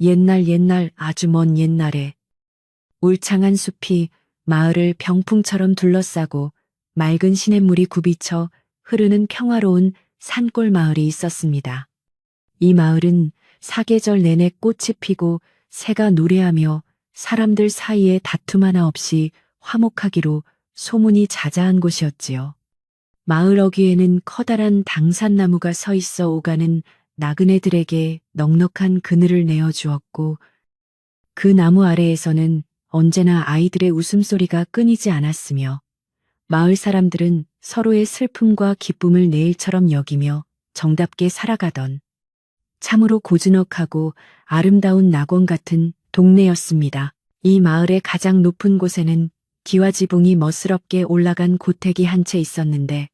옛날 아주 먼 옛날에 울창한 숲이 마을을 병풍처럼 둘러싸고 맑은 시냇물이 굽이쳐 흐르는 평화로운 산골 마을이 있었습니다. 이 마을은 사계절 내내 꽃이 피고 새가 노래하며 사람들 사이에 다툼 하나 없이 화목하기로 소문이 자자한 곳이었지요. 마을 어귀에는 커다란 당산나무가 서 있어 오가는 나그네들에게 넉넉한 그늘을 내어주었고, 그 나무 아래에서는 언제나 아이들의 웃음소리가 끊이지 않았으며, 마을 사람들은 서로의 슬픔과 기쁨을 내일처럼 여기며 정답게 살아가던 참으로 고즈넉하고 아름다운 낙원 같은 동네였습니다. 이 마을의 가장 높은 곳에는 기와지붕이 멋스럽게 올라간 고택이 한 채 있었는데,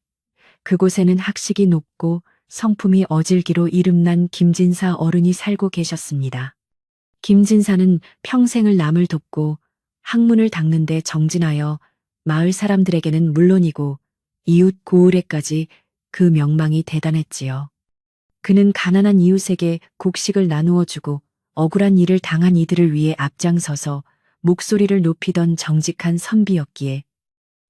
그곳에는 학식이 높고 성품이 어질기로 이름난 김진사 어른이 살고 계셨습니다. 김진사는 평생을 남을 돕고 학문을 닦는 데 정진하여 마을 사람들에게는 물론이고 이웃 고을에까지 그 명망이 대단했지요. 그는 가난한 이웃에게 곡식을 나누어 주고 억울한 일을 당한 이들을 위해 앞장서서 목소리를 높이던 정직한 선비였기에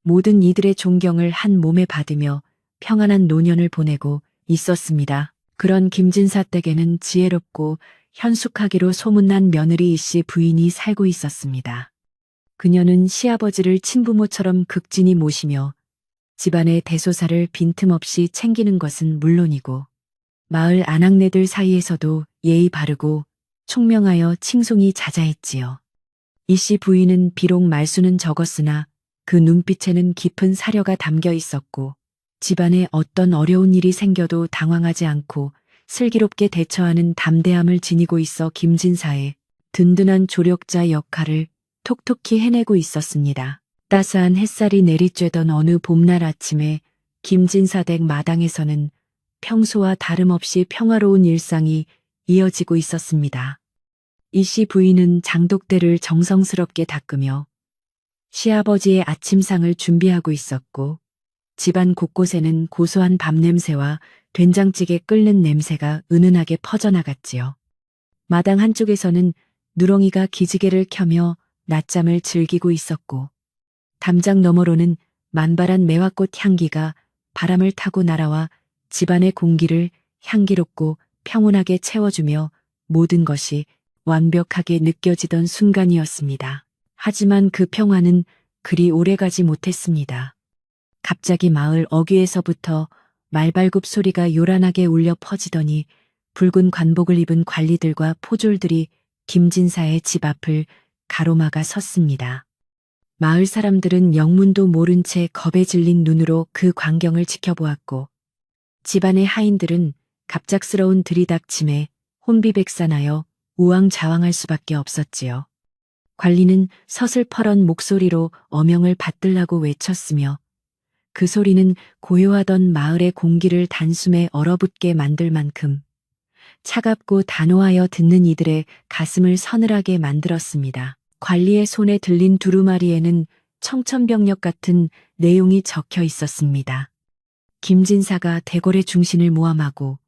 모든 이들의 존경을 한 몸에 받으며 평안한 노년을 보내고 있었습니다. 그런 김진사 댁에는 지혜롭고 현숙하기로 소문난 며느리 이씨 부인이 살고 있었습니다. 그녀는 시아버지를 친부모처럼 극진히 모시며 집안의 대소사를 빈틈없이 챙기는 것은 물론이고 마을 아낙네들 사이에서도 예의 바르고 총명하여 칭송이 자자했지요. 이씨 부인은 비록 말수는 적었으나 그 눈빛에는 깊은 사려가 담겨 있었고 집안에 어떤 어려운 일이 생겨도 당황하지 않고 슬기롭게 대처하는 담대함을 지니고 있어 김진사의 든든한 조력자 역할을 톡톡히 해내고 있었습니다. 따스한 햇살이 내리쬐던 어느 봄날 아침에 김진사 댁 마당에서는 평소와 다름없이 평화로운 일상이 이어지고 있었습니다. 이씨 부인은 장독대를 정성스럽게 닦으며 시아버지의 아침상을 준비하고 있었고 집안 곳곳에는 고소한 밥 냄새와 된장찌개 끓는 냄새가 은은하게 퍼져나갔지요. 마당 한쪽에서는 누렁이가 기지개를 켜며 낮잠을 즐기고 있었고 담장 너머로는 만발한 매화꽃 향기가 바람을 타고 날아와 집안의 공기를 향기롭고 평온하게 채워주며 모든 것이 완벽하게 느껴지던 순간이었습니다. 하지만 그 평화는 그리 오래가지 못했습니다. 갑자기 마을 어귀에서부터 말발굽 소리가 요란하게 울려 퍼지더니 붉은 관복을 입은 관리들과 포졸들이 김진사의 집 앞을 가로막아 섰습니다. 마을 사람들은 영문도 모른 채 겁에 질린 눈으로 그 광경을 지켜보았고 집안의 하인들은 갑작스러운 들이닥침에 혼비백산하여 우왕좌왕할 수밖에 없었지요. 관리는 서슬퍼런 목소리로 어명을 받들라고 외쳤으며 그 소리는 고요하던 마을의 공기를 단숨에 얼어붙게 만들 만큼 차갑고 단호하여 듣는 이들의 가슴을 서늘하게 만들었습니다. 관리의 손에 들린 두루마리에는 청천벽력 같은 내용이 적혀 있었습니다. 김진사가 대궐의 중신을 모함하고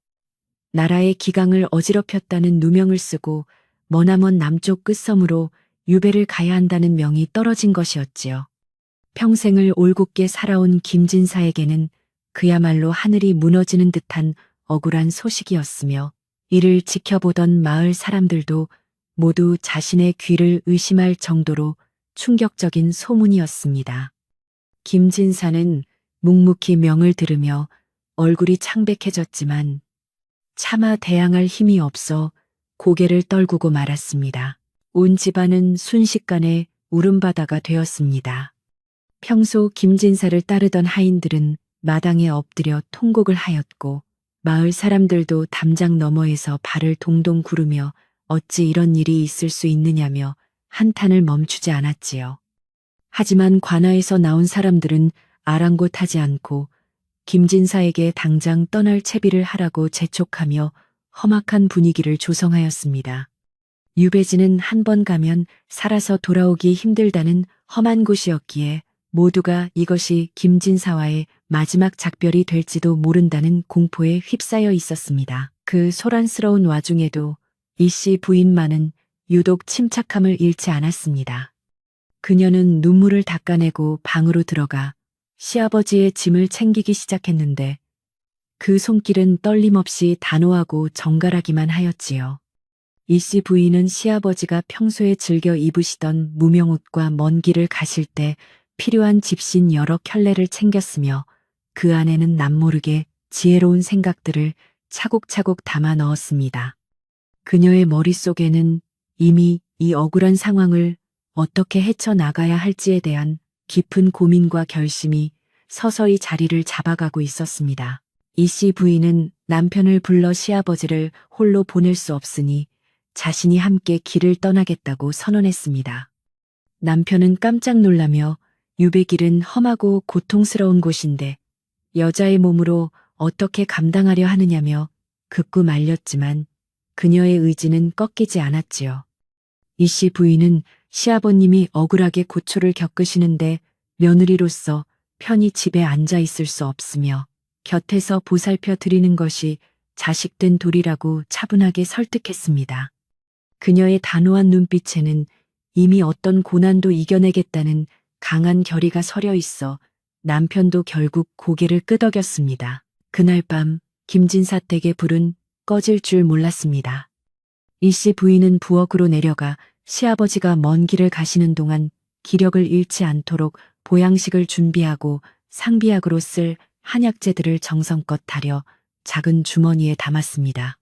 나라의 기강을 어지럽혔다는 누명을 쓰고 머나먼 남쪽 끝섬으로 유배를 가야 한다는 명이 떨어진 것이었지요. 평생을 올곧게 살아온 김진사에게는 그야말로 하늘이 무너지는 듯한 억울한 소식이었으며 이를 지켜보던 마을 사람들도 모두 자신의 귀를 의심할 정도로 충격적인 소문이었습니다. 김진사는 묵묵히 명을 들으며 얼굴이 창백해졌지만 차마 대항할 힘이 없어 고개를 떨구고 말았습니다. 온 집안은 순식간에 울음바다가 되었습니다. 평소 김진사를 따르던 하인들은 마당에 엎드려 통곡을 하였고 마을 사람들도 담장 너머에서 발을 동동 구르며 어찌 이런 일이 있을 수 있느냐며 한탄을 멈추지 않았지요. 하지만 관아에서 나온 사람들은 아랑곳하지 않고 김진사에게 당장 떠날 채비를 하라고 재촉하며 험악한 분위기를 조성하였습니다. 유배지는 한 번 가면 살아서 돌아오기 힘들다는 험한 곳이었기에 모두가 이것이 김진사와의 마지막 작별이 될지도 모른다는 공포에 휩싸여 있었습니다. 그 소란스러운 와중에도 이씨 부인만은 유독 침착함을 잃지 않았습니다. 그녀는 눈물을 닦아내고 방으로 들어가 시아버지의 짐을 챙기기 시작했는데 그 손길은 떨림없이 단호하고 정갈하기만 하였지요. 이 씨 부인은 시아버지가 평소에 즐겨 입으시던 무명옷과 먼 길을 가실 때 필요한 집신 여러 켤레를 챙겼으며 그 안에는 남모르게 지혜로운 생각들을 차곡차곡 담아 넣었습니다. 그녀의 머릿속에는 이미 이 억울한 상황을 어떻게 헤쳐나가야 할지에 대한 깊은 고민과 결심이 서서히 자리를 잡아가고 있었습니다. 이 씨 부인은 남편을 불러 시아버지를 홀로 보낼 수 없으니 자신이 함께 길을 떠나겠다고 선언했습니다. 남편은 깜짝 놀라며 유배길은 험하고 고통스러운 곳인데 여자의 몸으로 어떻게 감당하려 하느냐며 극구 말렸지만 그녀의 의지는 꺾이지 않았지요. 이 씨 부인은 시아버님이 억울하게 고초를 겪으시는데 며느리로서 편히 집에 앉아 있을 수 없으며 곁에서 보살펴 드리는 것이 자식된 도리라고 차분하게 설득했습니다. 그녀의 단호한 눈빛에는 이미 어떤 고난도 이겨내겠다는 강한 결의가 서려 있어 남편도 결국 고개를 끄덕였습니다. 그날 밤 김진사 댁의 불은 꺼질 줄 몰랐습니다. 이 씨 부인은 부엌으로 내려가 시아버지가 먼 길을 가시는 동안 기력을 잃지 않도록 보양식을 준비하고 상비약으로 쓸 한약재들을 정성껏 다려 작은 주머니에 담았습니다.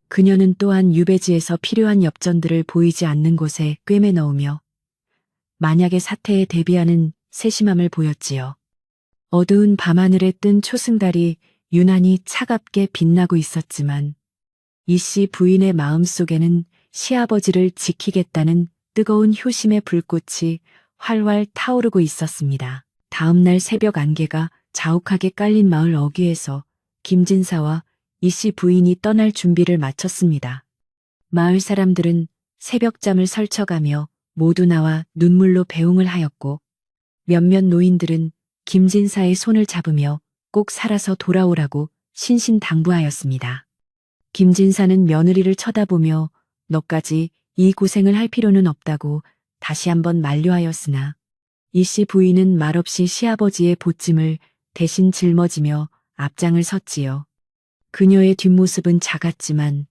그녀는 또한 유배지에서 필요한 엽전들을 보이지 않는 곳에 꿰매 넣으며 만약의 사태에 대비하는 세심함을 보였지요. 어두운 밤하늘에 뜬 초승달이 유난히 차갑게 빛나고 있었지만 이 씨 부인의 마음속에는 시아버지를 지키겠다는 뜨거운 효심의 불꽃이 활활 타오르고 있었습니다. 다음 날 새벽 안개가 자욱하게 깔린 마을 어귀에서 김진사와 이 씨 부인이 떠날 준비를 마쳤습니다. 마을 사람들은 새벽잠을 설쳐가며 모두 나와 눈물로 배웅을 하였고 몇몇 노인들은 김진사의 손을 잡으며 꼭 살아서 돌아오라고 신신당부하였습니다. 김진사는 며느리를 쳐다보며 너까지 이 고생을 할 필요는 없다고 다시 한번 만류하였으나 이 씨 부인은 말없이 시아버지의 보찜을 대신 짊어지며 앞장을 섰지요. 그녀의 뒷모습은 작았지만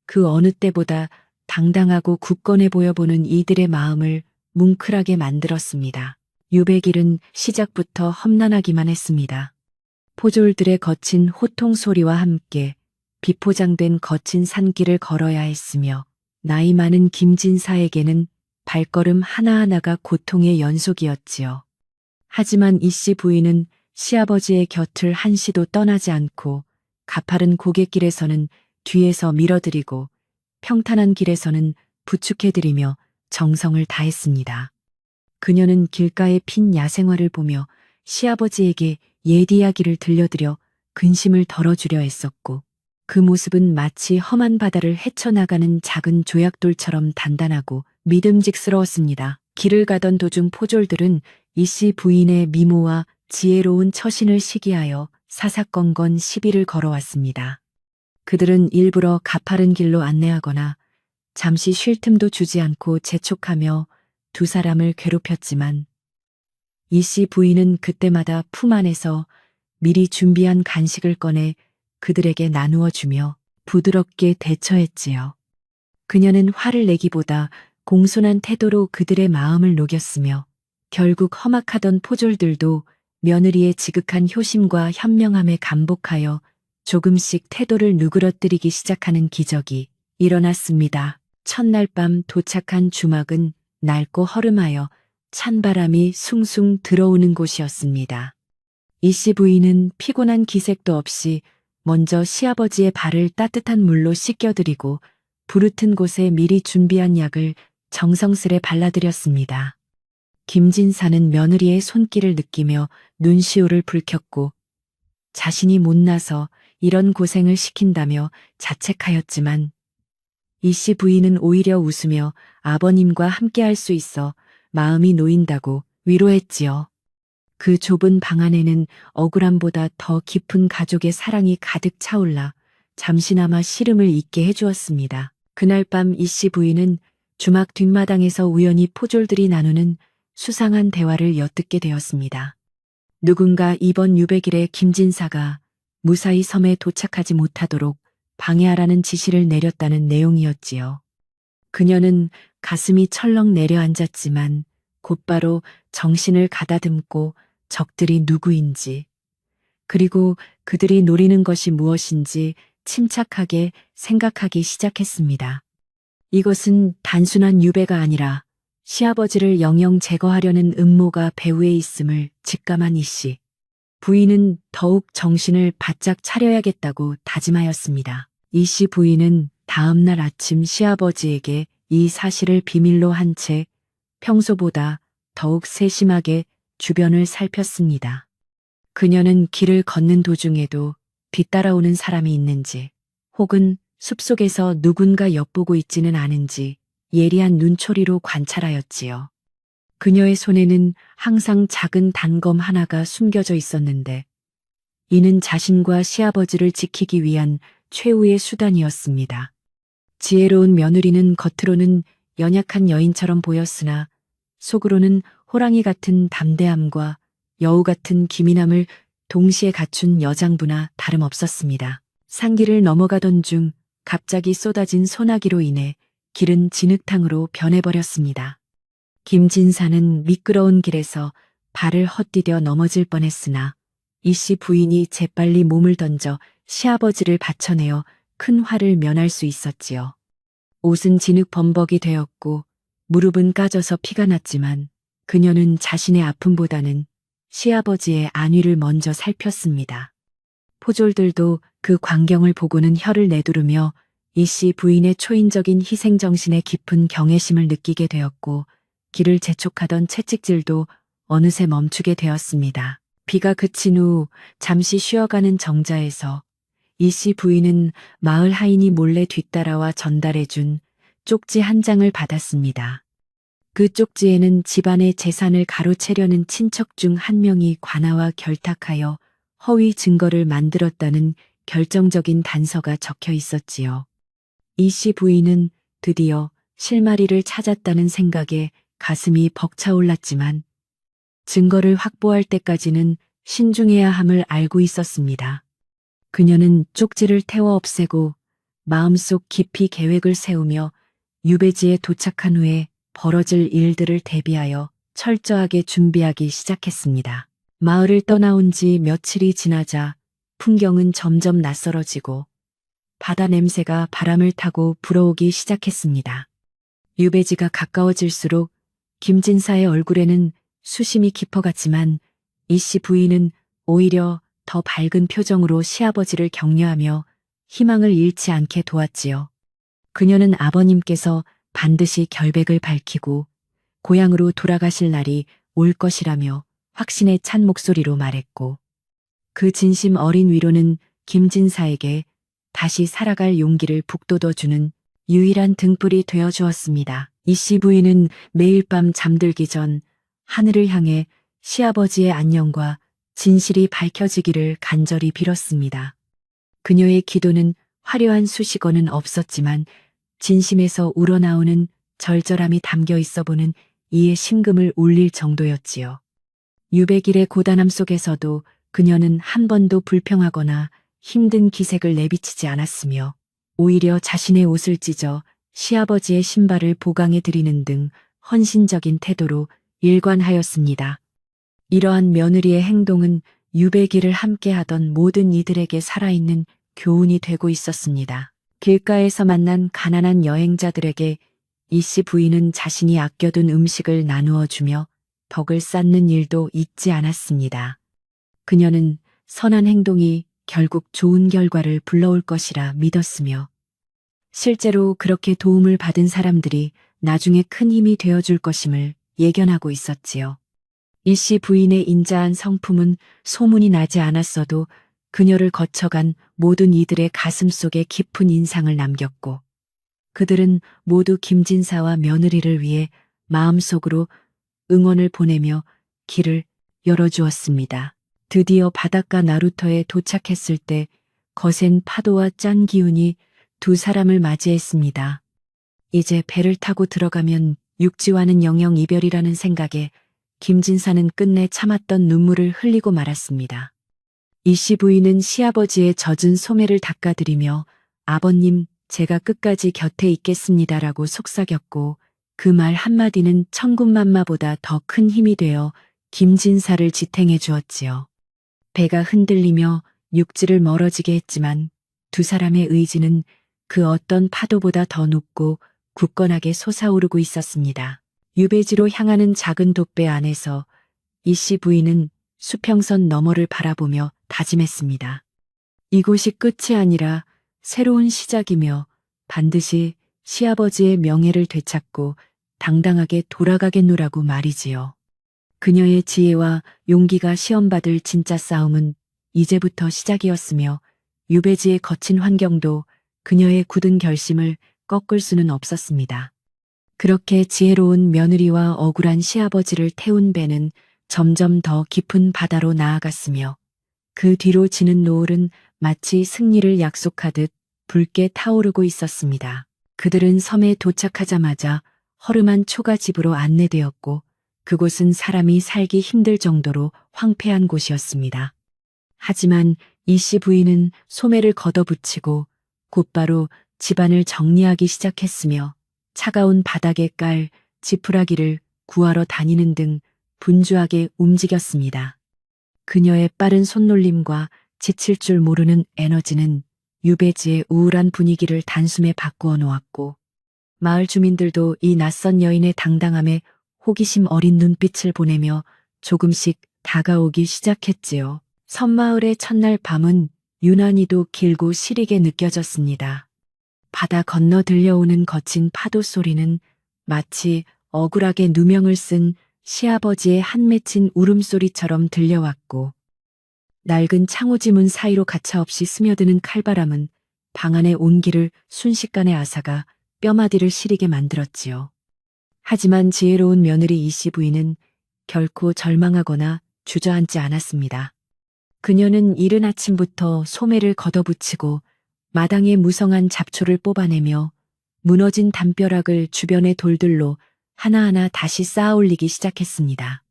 그 어느 때보다 당당하고 굳건해 보여보는 이들의 마음을 뭉클하게 만들었습니다. 유배길은 시작부터 험난하기만 했습니다. 포졸들의 거친 호통 소리와 함께 비포장된 거친 산길을 걸어야 했으며 나이 많은 김진사에게는 발걸음 하나하나가 고통의 연속이었지요. 하지만 이 씨 부인은 시아버지의 곁을 한시도 떠나지 않고 가파른 고갯길에서는 뒤에서 밀어드리고 평탄한 길에서는 부축해드리며 정성을 다했습니다. 그녀는 길가에 핀 야생화를 보며 시아버지에게 옛 이야기를 들려드려 근심을 덜어주려 했었고 그 모습은 마치 험한 바다를 헤쳐나가는 작은 조약돌처럼 단단하고 믿음직스러웠습니다. 길을 가던 도중 포졸들은 이 씨 부인의 미모와 지혜로운 처신을 시기하여 사사건건 시비를 걸어왔습니다. 그들은 일부러 가파른 길로 안내하거나 잠시 쉴 틈도 주지 않고 재촉하며 두 사람을 괴롭혔지만 이 씨 부인은 그때마다 품 안에서 미리 준비한 간식을 꺼내 그들에게 나누어 주며 부드럽게 대처했지요. 그녀는 화를 내기보다 공손한 태도로 그들의 마음을 녹였으며 결국 험악하던 포졸들도 며느리의 지극한 효심과 현명함에 감복하여 조금씩 태도를 누그러뜨리기 시작하는 기적이 일어났습니다. 첫날 밤 도착한 주막은 낡고 허름하여 찬바람이 숭숭 들어오는 곳이었습니다. 이 씨 부인은 피곤한 기색도 없이 먼저 시아버지의 발을 따뜻한 물로 씻겨드리고 부르튼 곳에 미리 준비한 약을 정성스레 발라드렸습니다. 김진사는 며느리의 손길을 느끼며 눈시울을 붉혔고 자신이 못나서 이런 고생을 시킨다며 자책하였지만 이 씨 부인은 오히려 웃으며 아버님과 함께할 수 있어 마음이 놓인다고 위로했지요. 그 좁은 방 안에는 억울함보다 더 깊은 가족의 사랑이 가득 차올라 잠시나마 시름을 잊게 해주었습니다. 그날 밤 이 씨 부인은 주막 뒷마당에서 우연히 포졸들이 나누는 수상한 대화를 엿듣게 되었습니다. 누군가 이번 유백일에 김진사가 무사히 섬에 도착하지 못하도록 방해하라는 지시를 내렸다는 내용이었지요. 그녀는 가슴이 철렁 내려앉았지만 곧바로 정신을 가다듬고 적들이 누구인지, 그리고 그들이 노리는 것이 무엇인지 침착하게 생각하기 시작했습니다. 이것은 단순한 유배가 아니라 시아버지를 영영 제거하려는 음모가 배후에 있음을 직감한 이씨. 부인은 더욱 정신을 바짝 차려야겠다고 다짐하였습니다. 이씨 부인은 다음 날 아침 시아버지에게 이 사실을 비밀로 한 채 평소보다 더욱 세심하게 주변을 살폈습니다. 그녀는 길을 걷는 도중에도 뒤따라오는 사람이 있는지, 혹은 숲속에서 누군가 엿보고 있지는 않은지 예리한 눈초리로 관찰하였지요. 그녀의 손에는 항상 작은 단검 하나가 숨겨져 있었는데, 이는 자신과 시아버지를 지키기 위한 최후의 수단이었습니다. 지혜로운 며느리는 겉으로는 연약한 여인처럼 보였으나 속으로는 호랑이 같은 담대함과 여우 같은 기민함을 동시에 갖춘 여장부나 다름없었습니다. 산길을 넘어가던 중 갑자기 쏟아진 소나기로 인해 길은 진흙탕으로 변해버렸습니다. 김진사는 미끄러운 길에서 발을 헛디뎌 넘어질 뻔했으나 이씨 부인이 재빨리 몸을 던져 시아버지를 받쳐내어 큰 화를 면할 수 있었지요. 옷은 진흙 범벅이 되었고 무릎은 까져서 피가 났지만 그녀는 자신의 아픔보다는 시아버지의 안위를 먼저 살폈습니다. 포졸들도 그 광경을 보고는 혀를 내두르며 이씨 부인의 초인적인 희생정신에 깊은 경외심을 느끼게 되었고 길을 재촉하던 채찍질도 어느새 멈추게 되었습니다. 비가 그친 후 잠시 쉬어가는 정자에서 이씨 부인은 마을 하인이 몰래 뒤따라와 전달해준 쪽지 한 장을 받았습니다. 그 쪽지에는 집안의 재산을 가로채려는 친척 중 한 명이 관아와 결탁하여 허위 증거를 만들었다는 결정적인 단서가 적혀 있었지요. 이씨 부인은 드디어 실마리를 찾았다는 생각에 가슴이 벅차올랐지만 증거를 확보할 때까지는 신중해야 함을 알고 있었습니다. 그녀는 쪽지를 태워 없애고 마음속 깊이 계획을 세우며 유배지에 도착한 후에 벌어질 일들을 대비하여 철저하게 준비하기 시작했습니다. 마을을 떠나온 지 며칠이 지나자 풍경은 점점 낯설어지고 바다 냄새가 바람을 타고 불어오기 시작했습니다. 유배지가 가까워질수록 김진사의 얼굴에는 수심이 깊어갔지만 이씨 부인은 오히려 더 밝은 표정으로 시아버지를 격려하며 희망을 잃지 않게 도왔지요. 그녀는 아버님께서 반드시 결백을 밝히고 고향으로 돌아가실 날이 올 것이라며 확신에 찬 목소리로 말했고, 그 진심 어린 위로는 김진사에게 다시 살아갈 용기를 북돋워주는 유일한 등불이 되어 주었습니다. 이씨 부인은 매일 밤 잠들기 전 하늘을 향해 시아버지의 안녕과 진실이 밝혀지기를 간절히 빌었습니다. 그녀의 기도는 화려한 수식어는 없었지만 진심에서 우러나오는 절절함이 담겨 있어 보는 이의 심금을 울릴 정도였지요. 유백일의 고단함 속에서도 그녀는 한 번도 불평하거나 힘든 기색을 내비치지 않았으며 오히려 자신의 옷을 찢어 시아버지의 신발을 보강해 드리는 등 헌신적인 태도로 일관하였습니다. 이러한 며느리의 행동은 유백일을 함께하던 모든 이들에게 살아있는 교훈이 되고 있었습니다. 길가에서 만난 가난한 여행자들에게 이씨 부인은 자신이 아껴둔 음식을 나누어 주며 덕을 쌓는 일도 잊지 않았습니다. 그녀는 선한 행동이 결국 좋은 결과를 불러올 것이라 믿었으며 실제로 그렇게 도움을 받은 사람들이 나중에 큰 힘이 되어줄 것임을 예견하고 있었지요. 이씨 부인의 인자한 성품은 소문이 나지 않았어도 그녀를 거쳐간 모든 이들의 가슴 속에 깊은 인상을 남겼고 그들은 모두 김진사와 며느리를 위해 마음속으로 응원을 보내며 길을 열어주었습니다. 드디어 바닷가 나루터에 도착했을 때 거센 파도와 짠 기운이 두 사람을 맞이했습니다. 이제 배를 타고 들어가면 육지와는 영영 이별이라는 생각에 김진사는 끝내 참았던 눈물을 흘리고 말았습니다. 이씨 부인은 시아버지의 젖은 소매를 닦아드리며 아버님, 제가 끝까지 곁에 있겠습니다라고 속삭였고 그 말 한마디는 천군만마보다 더 큰 힘이 되어 김진사를 지탱해 주었지요. 배가 흔들리며 육지를 멀어지게 했지만 두 사람의 의지는 그 어떤 파도보다 더 높고 굳건하게 솟아오르고 있었습니다. 유배지로 향하는 작은 돛배 안에서 이씨 부인은 수평선 너머를 바라보며 다짐했습니다. 이곳이 끝이 아니라 새로운 시작이며 반드시 시아버지의 명예를 되찾고 당당하게 돌아가겠노라고 말이지요. 그녀의 지혜와 용기가 시험받을 진짜 싸움은 이제부터 시작이었으며 유배지의 거친 환경도 그녀의 굳은 결심을 꺾을 수는 없었습니다. 그렇게 지혜로운 며느리와 억울한 시아버지를 태운 배는 점점 더 깊은 바다로 나아갔으며 그 뒤로 지는 노을은 마치 승리를 약속하듯 붉게 타오르고 있었습니다. 그들은 섬에 도착하자마자 허름한 초가집으로 안내되었고 그곳은 사람이 살기 힘들 정도로 황폐한 곳이었습니다. 하지만 이씨 부인은 소매를 걷어붙이고 곧바로 집안을 정리하기 시작했으며 차가운 바닥에 깔 지푸라기를 구하러 다니는 등 분주하게 움직였습니다. 그녀의 빠른 손놀림과 지칠 줄 모르는 에너지는 유배지의 우울한 분위기를 단숨에 바꾸어 놓았고 마을 주민들도 이 낯선 여인의 당당함에 호기심 어린 눈빛을 보내며 조금씩 다가오기 시작했지요. 섬마을의 첫날 밤은 유난히도 길고 시리게 느껴졌습니다. 바다 건너 들려오는 거친 파도 소리는 마치 억울하게 누명을 쓴 시아버지의 한 맺힌 울음소리처럼 들려왔고 낡은 창호지문 사이로 가차없이 스며드는 칼바람은 방 안의 온기를 순식간에 앗아가 뼈마디를 시리게 만들었지요. 하지만 지혜로운 며느리 이씨 부인은 결코 절망하거나 주저앉지 않았습니다. 그녀는 이른 아침부터 소매를 걷어붙이고 마당의 무성한 잡초를 뽑아내며 무너진 담벼락을 주변의 돌들로 하나하나 다시 쌓아 올리기 시작했습니다.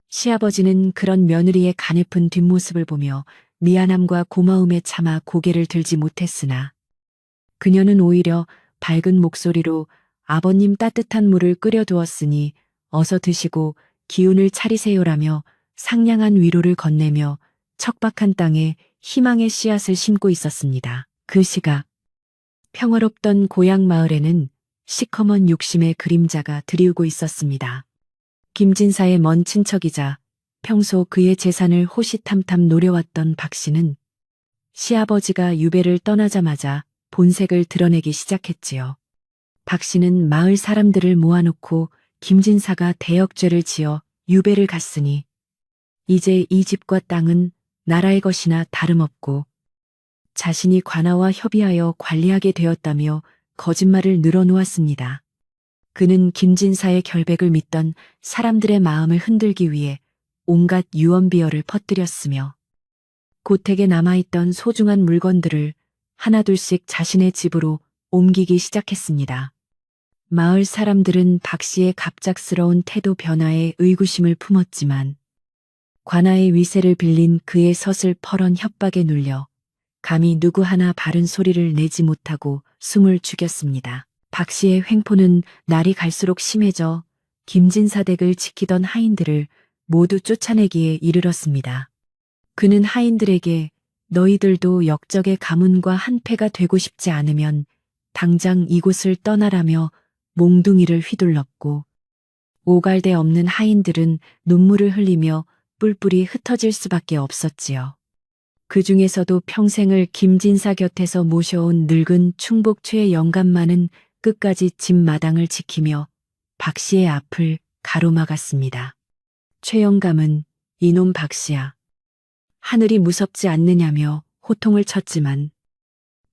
시아버지는 그런 며느리의 가냘픈 뒷모습을 보며 미안함과 고마움에 차마 고개를 들지 못했으나 그녀는 오히려 밝은 목소리로 아버님 따뜻한 물을 끓여두었으니 어서 드시고 기운을 차리세요라며 상냥한 위로를 건네며 척박한 땅에 희망의 씨앗을 심고 있었습니다. 그 시각 평화롭던 고향 마을에는 시커먼 욕심의 그림자가 드리우고 있었습니다. 김진사의 먼 친척이자 평소 그의 재산을 호시탐탐 노려왔던 박 씨는 시아버지가 유배를 떠나자마자 본색을 드러내기 시작했지요. 박 씨는 마을 사람들을 모아놓고 김진사가 대역죄를 지어 유배를 갔으니 이제 이 집과 땅은 나라의 것이나 다름없고 자신이 관아와 협의하여 관리하게 되었다며 거짓말을 늘어놓았습니다. 그는 김진사의 결백을 믿던 사람들의 마음을 흔들기 위해 온갖 유언비어를 퍼뜨렸으며 고택에 남아있던 소중한 물건들을 하나둘씩 자신의 집으로 옮기기 시작했습니다. 마을 사람들은 박 씨의 갑작스러운 태도 변화에 의구심을 품었지만 관아의 위세를 빌린 그의 서슬퍼런 협박에 눌려 감히 누구 하나 바른 소리를 내지 못하고 숨을 죽였습니다. 박 씨의 횡포는 날이 갈수록 심해져 김진사 댁을 지키던 하인들을 모두 쫓아내기에 이르렀습니다. 그는 하인들에게 너희들도 역적의 가문과 한패가 되고 싶지 않으면 당장 이곳을 떠나라며 몽둥이를 휘둘렀고 오갈데 없는 하인들은 눈물을 흘리며 뿔뿔이 흩어질 수밖에 없었지요. 그 중에서도 평생을 김진사 곁에서 모셔온 늙은 충복 최 영감만은 끝까지 집 마당을 지키며 박 씨의 앞을 가로막았습니다. 최 영감은 이놈 박 씨야. 하늘이 무섭지 않느냐며 호통을 쳤지만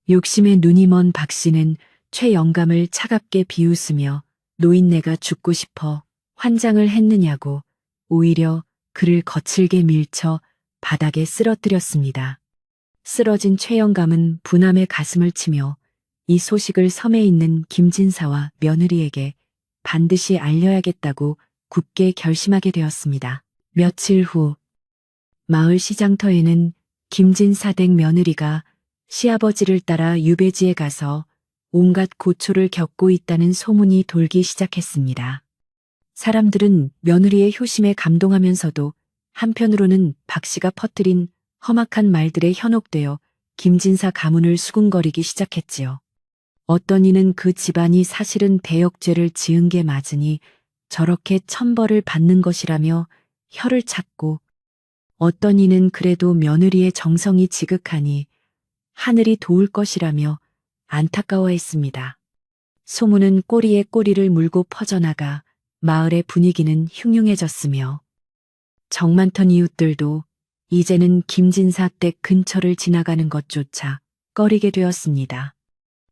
욕심에 눈이 먼 박 씨는 최 영감을 차갑게 비웃으며 노인네가 죽고 싶어 환장을 했느냐고 오히려 그를 거칠게 밀쳐 바닥에 쓰러뜨렸습니다. 쓰러진 최 영감은 분함에 가슴을 치며 이 소식을 섬에 있는 김진사와 며느리에게 반드시 알려야겠다고 굳게 결심하게 되었습니다. 며칠 후 마을 시장터에는 김진사 댁 며느리가 시아버지를 따라 유배지에 가서 온갖 고초를 겪고 있다는 소문이 돌기 시작했습니다. 사람들은 며느리의 효심에 감동하면서도 한편으로는 박 씨가 퍼뜨린 험악한 말들에 현혹되어 김진사 가문을 수군거리기 시작했지요. 어떤 이는 그 집안이 사실은 대역죄를 지은 게 맞으니 저렇게 천벌을 받는 것이라며 혀를 찾고, 어떤 이는 그래도 며느리의 정성이 지극하니 하늘이 도울 것이라며 안타까워했습니다. 소문은 꼬리에 꼬리를 물고 퍼져나가 마을의 분위기는 흉흉해졌으며 정 많던 이웃들도 이제는 김진사 댁 근처를 지나가는 것조차 꺼리게 되었습니다.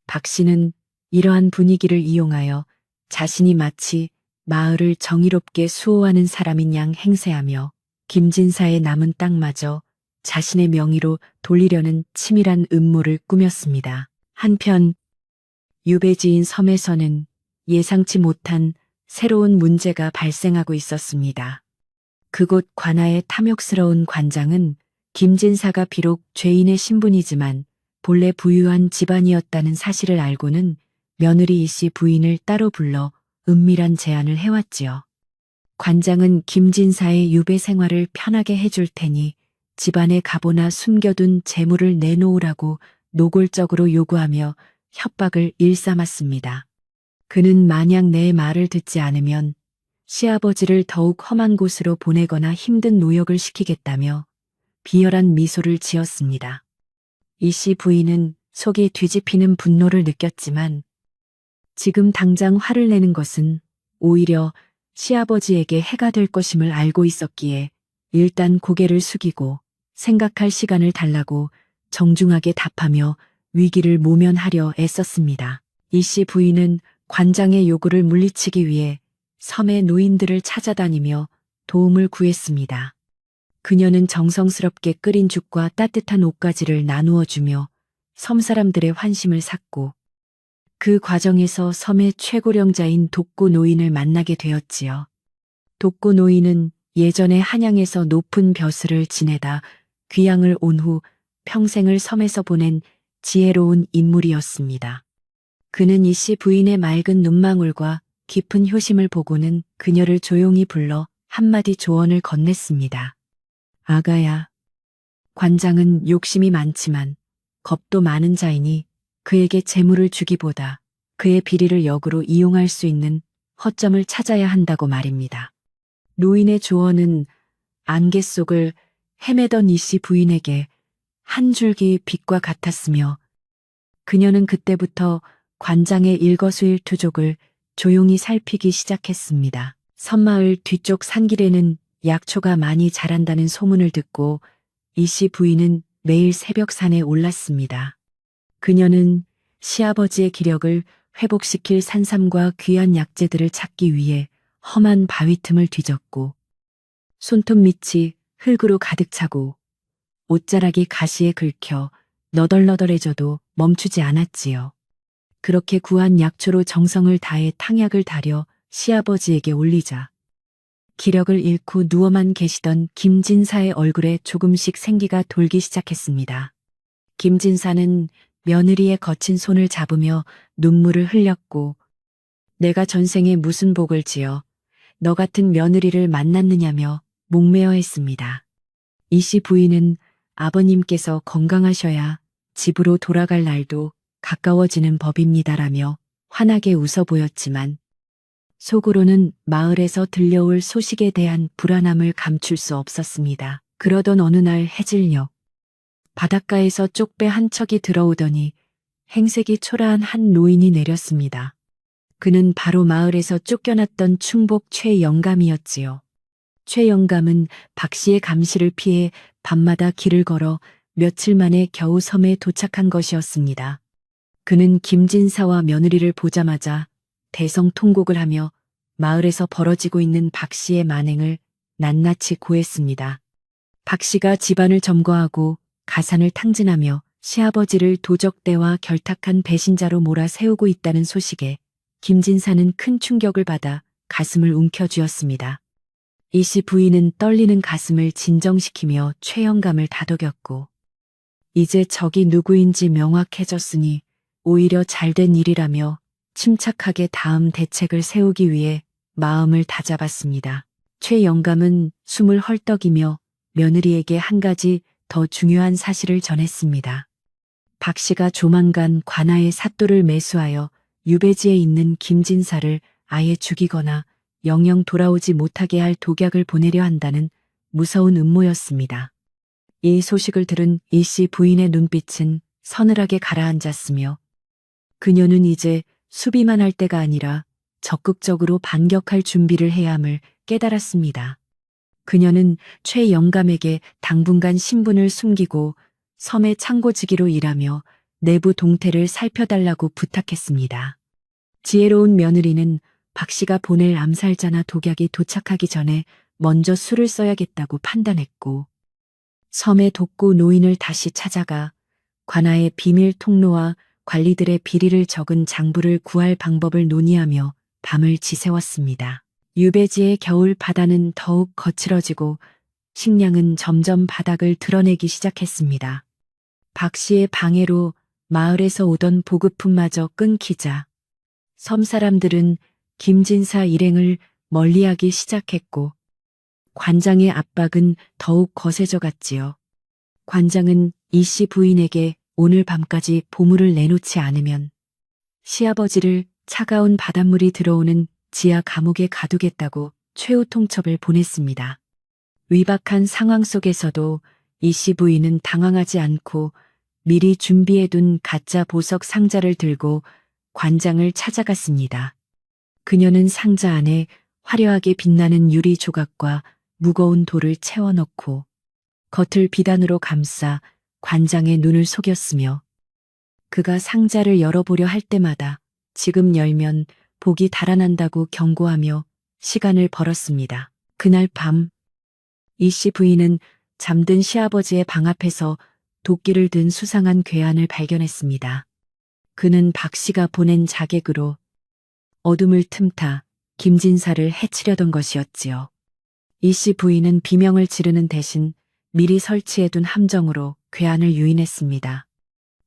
박 씨는 이러한 분위기를 이용하여 자신이 마치 마을을 정의롭게 수호하는 사람인 양 행세하며 김진사의 남은 땅마저 자신의 명의로 돌리려는 치밀한 음모를 꾸몄습니다. 한편 유배지인 섬에서는 예상치 못한 새로운 문제가 발생하고 있었습니다. 그곳 관아의 탐욕스러운 관장은 김진사가 비록 죄인의 신분이지만 본래 부유한 집안이었다는 사실을 알고는 며느리 이씨 부인을 따로 불러 은밀한 제안을 해왔지요. 관장은 김진사의 유배 생활을 편하게 해줄 테니 집안에 가보나 숨겨둔 재물을 내놓으라고 노골적으로 요구하며 협박을 일삼았습니다. 그는 만약 내 말을 듣지 않으면 시아버지를 더욱 험한 곳으로 보내거나 힘든 노역을 시키겠다며 비열한 미소를 지었습니다. 이씨 부인은 속이 뒤집히는 분노를 느꼈지만 지금 당장 화를 내는 것은 오히려 시아버지에게 해가 될 것임을 알고 있었기에 일단 고개를 숙이고 생각할 시간을 달라고 정중하게 답하며 위기를 모면하려 애썼습니다. 이씨 부인은 관장의 요구를 물리치기 위해 섬의 노인들을 찾아다니며 도움을 구했습니다. 그녀는 정성스럽게 끓인 죽과 따뜻한 옷가지를 나누어 주며 섬 사람들의 환심을 샀고 그 과정에서 섬의 최고령자인 독고 노인을 만나게 되었지요. 독고 노인은 예전에 한양에서 높은 벼슬을 지내다 귀양을 온 후 평생을 섬에서 보낸 지혜로운 인물이었습니다. 그는 이씨 부인의 맑은 눈망울과 깊은 효심을 보고는 그녀를 조용히 불러 한마디 조언을 건넸습니다. 아가야, 관장은 욕심이 많지만 겁도 많은 자이니 그에게 재물을 주기보다 그의 비리를 역으로 이용할 수 있는 허점을 찾아야 한다고 말입니다. 노인의 조언은 안개 속을 헤매던 이씨 부인에게 한 줄기 빛과 같았으며 그녀는 그때부터 관장의 일거수일투족을 조용히 살피기 시작했습니다. 섬마을 뒤쪽 산길에는 약초가 많이 자란다는 소문을 듣고 이씨 부인은 매일 새벽 산에 올랐습니다. 그녀는 시아버지의 기력을 회복시킬 산삼과 귀한 약재들을 찾기 위해 험한 바위 틈을 뒤졌고 손톱 밑이 흙으로 가득 차고 옷자락이 가시에 긁혀 너덜너덜해져도 멈추지 않았지요. 그렇게 구한 약초로 정성을 다해 탕약을 다려 시아버지에게 올리자 기력을 잃고 누워만 계시던 김진사의 얼굴에 조금씩 생기가 돌기 시작했습니다. 김진사는 며느리의 거친 손을 잡으며 눈물을 흘렸고 내가 전생에 무슨 복을 지어 너 같은 며느리를 만났느냐며 목매어 했습니다. 이씨 부인은 아버님께서 건강하셔야 집으로 돌아갈 날도 가까워지는 법입니다라며 환하게 웃어 보였지만 속으로는 마을에서 들려올 소식에 대한 불안함을 감출 수 없었습니다. 그러던 어느 날 해질녘 바닷가에서 쪽배 한 척이 들어오더니 행색이 초라한 한 노인이 내렸습니다. 그는 바로 마을에서 쫓겨났던 충복 최영감이었지요. 최영감은 박 씨의 감시를 피해 밤마다 길을 걸어 며칠 만에 겨우 섬에 도착한 것이었습니다. 그는 김진사와 며느리를 보자마자 대성통곡을 하며 마을에서 벌어지고 있는 박 씨의 만행을 낱낱이 고했습니다. 박 씨가 집안을 점거하고 가산을 탕진하며 시아버지를 도적대와 결탁한 배신자로 몰아세우고 있다는 소식에 김진사는 큰 충격을 받아 가슴을 움켜쥐었습니다. 이 씨 부인은 떨리는 가슴을 진정시키며 최영감을 다독였고, 이제 적이 누구인지 명확해졌으니 오히려 잘된 일이라며 침착하게 다음 대책을 세우기 위해 마음을 다잡았습니다. 최영감은 숨을 헐떡이며 며느리에게 한 가지 더 중요한 사실을 전했습니다. 박 씨가 조만간 관아의 사또를 매수하여 유배지에 있는 김진사를 아예 죽이거나 영영 돌아오지 못하게 할 독약을 보내려 한다는 무서운 음모였습니다. 이 소식을 들은 이 씨 부인의 눈빛은 서늘하게 가라앉았으며 그녀는 이제 수비만 할 때가 아니라 적극적으로 반격할 준비를 해야 함을 깨달았습니다. 그녀는 최영감에게 당분간 신분을 숨기고 섬의 창고지기로 일하며 내부 동태를 살펴달라고 부탁했습니다. 지혜로운 며느리는 박 씨가 보낼 암살자나 독약이 도착하기 전에 먼저 수를 써야겠다고 판단했고, 섬의 독고 노인을 다시 찾아가 관아의 비밀 통로와 관리들의 비리를 적은 장부를 구할 방법을 논의하며 밤을 지새웠습니다. 유배지의 겨울 바다는 더욱 거칠어지고 식량은 점점 바닥을 드러내기 시작했습니다. 박 씨의 방해로 마을에서 오던 보급품마저 끊기자 섬 사람들은 김진사 일행을 멀리하기 시작했고 관장의 압박은 더욱 거세져 갔지요. 관장은 이 씨 부인에게 오늘 밤까지 보물을 내놓지 않으면 시아버지를 차가운 바닷물이 들어오는 지하 감옥에 가두겠다고 최후 통첩을 보냈습니다. 위박한 상황 속에서도 이 씨 부인은 당황하지 않고 미리 준비해둔 가짜 보석 상자를 들고 관장을 찾아갔습니다. 그녀는 상자 안에 화려하게 빛나는 유리 조각과 무거운 돌을 채워넣고 겉을 비단으로 감싸 관장의 눈을 속였으며 그가 상자를 열어보려 할 때마다 지금 열면 복이 달아난다고 경고하며 시간을 벌었습니다. 그날 밤 이 씨 부인은 잠든 시아버지의 방 앞에서 도끼를 든 수상한 괴한을 발견했습니다. 그는 박 씨가 보낸 자객으로 어둠을 틈타 김진사를 해치려던 것이었지요. 이 씨 부인은 비명을 지르는 대신 미리 설치해둔 함정으로 괴한을 유인했습니다.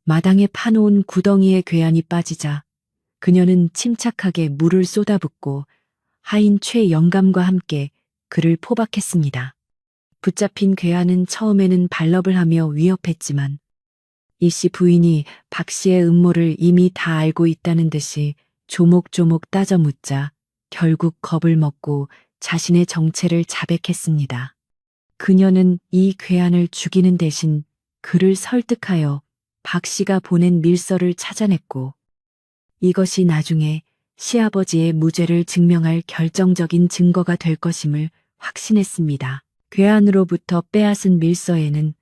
마당에 파놓은 구덩이에 괴한이 빠지자 그녀는 침착하게 물을 쏟아붓고 하인 최영감과 함께 그를 포박했습니다. 붙잡힌 괴한은 처음에는 발럽을 하며 위협했지만 이 씨 부인이 박 씨의 음모를 이미 다 알고 있다는 듯이 조목조목 따져 묻자 결국 겁을 먹고 자신의 정체를 자백했습니다. 그녀는 이 괴한을 죽이는 대신 그를 설득하여 박 씨가 보낸 밀서를 찾아냈고 이것이 나중에 시아버지의 무죄를 증명할 결정적인 증거가 될 것임을 확신했습니다. 괴한으로부터 빼앗은 밀서에는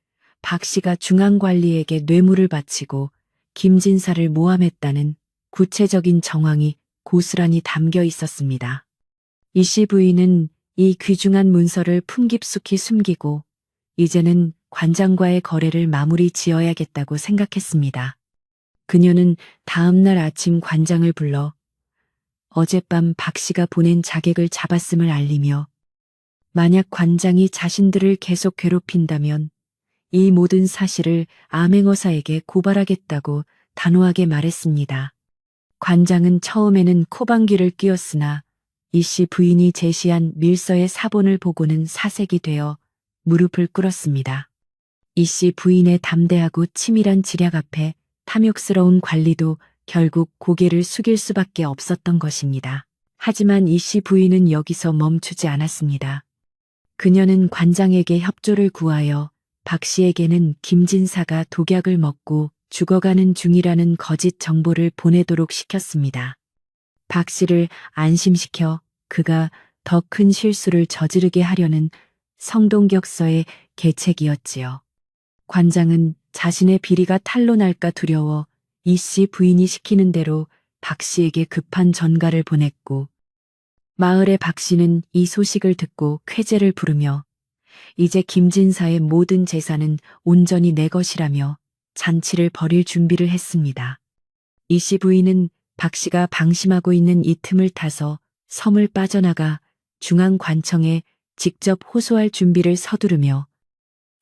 박 씨가 중앙관리에게 뇌물을 바치고 김진사를 모함했다는 구체적인 정황이 고스란히 담겨 있었습니다. 이 씨 부인은 이 귀중한 문서를 품깊숙이 숨기고 이제는 관장과의 거래를 마무리 지어야겠다고 생각했습니다. 그녀는 다음 날 아침 관장을 불러 어젯밤 박 씨가 보낸 자객을 잡았음을 알리며 만약 관장이 자신들을 계속 괴롭힌다면 이 모든 사실을 암행어사에게 고발하겠다고 단호하게 말했습니다. 관장은 처음에는 코방귀를 뀌었으나 이 씨 부인이 제시한 밀서의 사본을 보고는 사색이 되어 무릎을 꿇었습니다. 이 씨 부인의 담대하고 치밀한 지략 앞에 탐욕스러운 관리도 결국 고개를 숙일 수밖에 없었던 것입니다. 하지만 이 씨 부인은 여기서 멈추지 않았습니다. 그녀는 관장에게 협조를 구하여 박 씨에게는 김진사가 독약을 먹고 죽어가는 중이라는 거짓 정보를 보내도록 시켰습니다. 박 씨를 안심시켜 그가 더 큰 실수를 저지르게 하려는 성동격서의 계책이었지요. 관장은 자신의 비리가 탄로날까 두려워 이 씨 부인이 시키는 대로 박 씨에게 급한 전가를 보냈고 마을의 박 씨는 이 소식을 듣고 쾌재를 부르며 이제 김진사의 모든 재산은 온전히 내 것이라며 잔치를 벌일 준비를 했습니다. 이 씨 부인은 박 씨가 방심하고 있는 이 틈을 타서 섬을 빠져나가 중앙관청에 직접 호소할 준비를 서두르며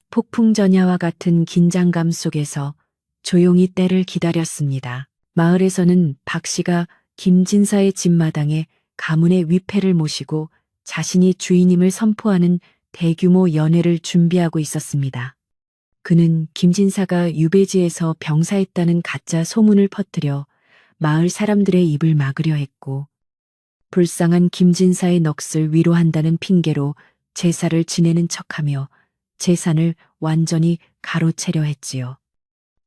폭풍전야와 같은 긴장감 속에서 조용히 때를 기다렸습니다. 마을에서는 박 씨가 김진사의 집마당에 가문의 위패를 모시고 자신이 주인임을 선포하는 대규모 연회를 준비하고 있었습니다. 그는 김진사가 유배지에서 병사했다는 가짜 소문을 퍼뜨려 마을 사람들의 입을 막으려 했고, 불쌍한 김진사의 넋을 위로한다는 핑계로 제사를 지내는 척하며 재산을 완전히 가로채려 했지요.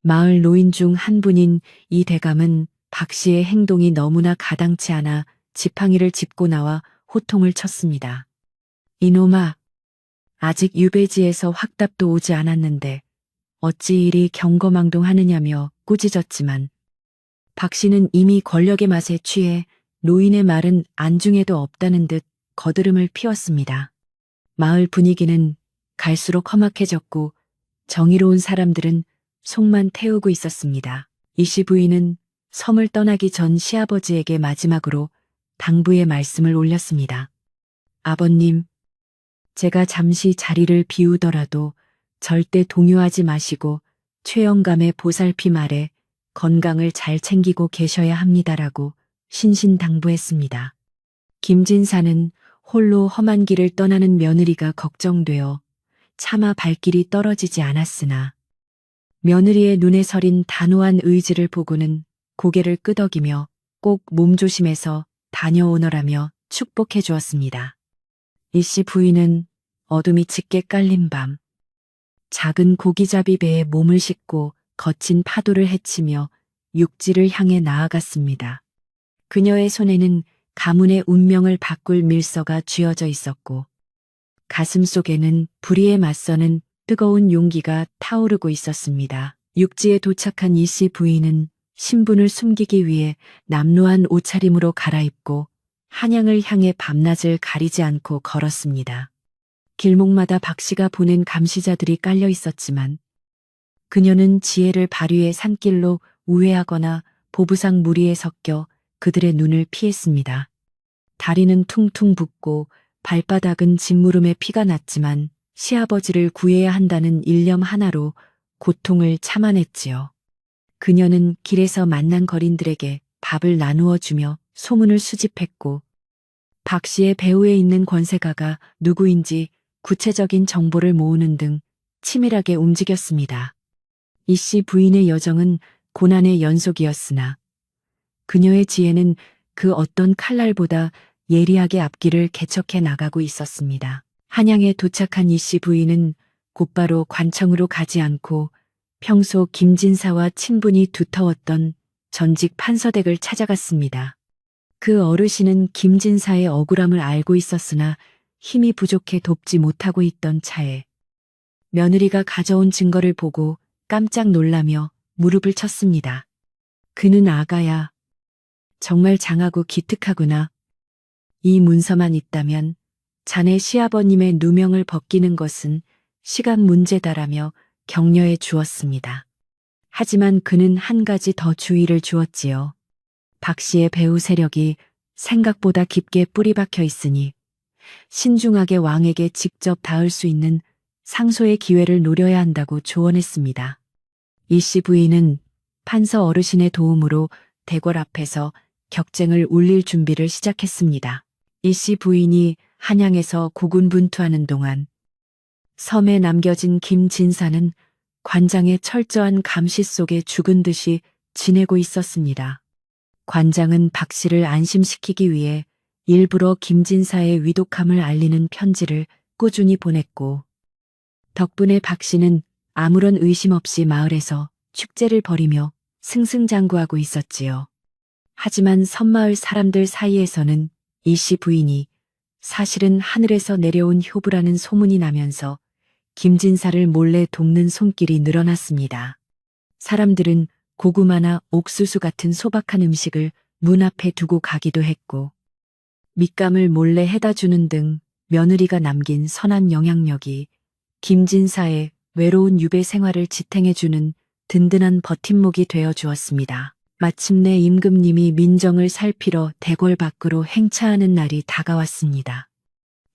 마을 노인 중 한 분인 이 대감은 박 씨의 행동이 너무나 가당치 않아 지팡이를 짚고 나와 호통을 쳤습니다. 이놈아, 아직 유배지에서 확답도 오지 않았는데 어찌 이리 경거망동하느냐며 꾸짖었지만 박 씨는 이미 권력의 맛에 취해 노인의 말은 안중에도 없다는 듯 거드름을 피웠습니다. 마을 분위기는 갈수록 험악해졌고 정의로운 사람들은 속만 태우고 있었습니다. 이 씨 부인은 섬을 떠나기 전 시아버지에게 마지막으로 당부의 말씀을 올렸습니다. 아버님, 제가 잠시 자리를 비우더라도 절대 동요하지 마시고 최영감의 보살핌 아래 건강을 잘 챙기고 계셔야 합니다라고 신신당부했습니다. 김진사는 홀로 험한 길을 떠나는 며느리가 걱정되어 차마 발길이 떨어지지 않았으나 며느리의 눈에 서린 단호한 의지를 보고는 고개를 끄덕이며 꼭 몸조심해서 다녀오너라며 축복해 주었습니다. 이 씨 부인은 어둠이 짙게 깔린 밤, 작은 고기잡이 배에 몸을 싣고 거친 파도를 헤치며 육지를 향해 나아갔습니다. 그녀의 손에는 가문의 운명을 바꿀 밀서가 쥐어져 있었고, 가슴 속에는 불의에 맞서는 뜨거운 용기가 타오르고 있었습니다. 육지에 도착한 이 씨 부인은 신분을 숨기기 위해 남루한 옷차림으로 갈아입고 한양을 향해 밤낮을 가리지 않고 걸었습니다. 길목마다 박 씨가 보낸 감시자들이 깔려 있었지만 그녀는 지혜를 발휘해 산길로 우회하거나 보부상 무리에 섞여 그들의 눈을 피했습니다. 다리는 퉁퉁 붓고 발바닥은 짓무름에 피가 났지만 시아버지를 구해야 한다는 일념 하나로 고통을 참아냈지요. 그녀는 길에서 만난 거린들에게 밥을 나누어 주며 소문을 수집했고 박 씨의 배후에 있는 권세가가 누구인지 구체적인 정보를 모으는 등 치밀하게 움직였습니다. 이 씨 부인의 여정은 고난의 연속이었으나 그녀의 지혜는 그 어떤 칼날보다 예리하게 앞길을 개척해 나가고 있었습니다. 한양에 도착한 이 씨 부인은 곧바로 관청으로 가지 않고 평소 김진사와 친분이 두터웠던 전직 판서댁을 찾아갔습니다. 그 어르신은 김진사의 억울함을 알고 있었으나 힘이 부족해 돕지 못하고 있던 차에 며느리가 가져온 증거를 보고 깜짝 놀라며 무릎을 쳤습니다. 그는 아가야, 정말 장하고 기특하구나. 이 문서만 있다면 자네 시아버님의 누명을 벗기는 것은 시간 문제다라며 격려해 주었습니다. 하지만 그는 한 가지 더 주의를 주었지요. 박 씨의 배후 세력이 생각보다 깊게 뿌리 박혀 있으니 신중하게 왕에게 직접 닿을 수 있는 상소의 기회를 노려야 한다고 조언했습니다. 이 씨 부인은 판서 어르신의 도움으로 대궐 앞에서 격쟁을 울릴 준비를 시작했습니다. 이 씨 부인이 한양에서 고군분투하는 동안 섬에 남겨진 김진사는 관장의 철저한 감시 속에 죽은 듯이 지내고 있었습니다. 관장은 박 씨를 안심시키기 위해 일부러 김진사의 위독함을 알리는 편지를 꾸준히 보냈고, 덕분에 박 씨는 아무런 의심 없이 마을에서 축제를 벌이며 승승장구하고 있었지요. 하지만 섬마을 사람들 사이에서는 이 씨 부인이 사실은 하늘에서 내려온 효부라는 소문이 나면서 김진사를 몰래 돕는 손길이 늘어났습니다. 사람들은 고구마나 옥수수 같은 소박한 음식을 문 앞에 두고 가기도 했고, 밑감을 몰래 해다 주는 등 며느리가 남긴 선한 영향력이 김진사의 외로운 유배 생활을 지탱해주는 든든한 버팀목이 되어 주었습니다. 마침내 임금님이 민정을 살피러 대궐 밖으로 행차하는 날이 다가왔습니다.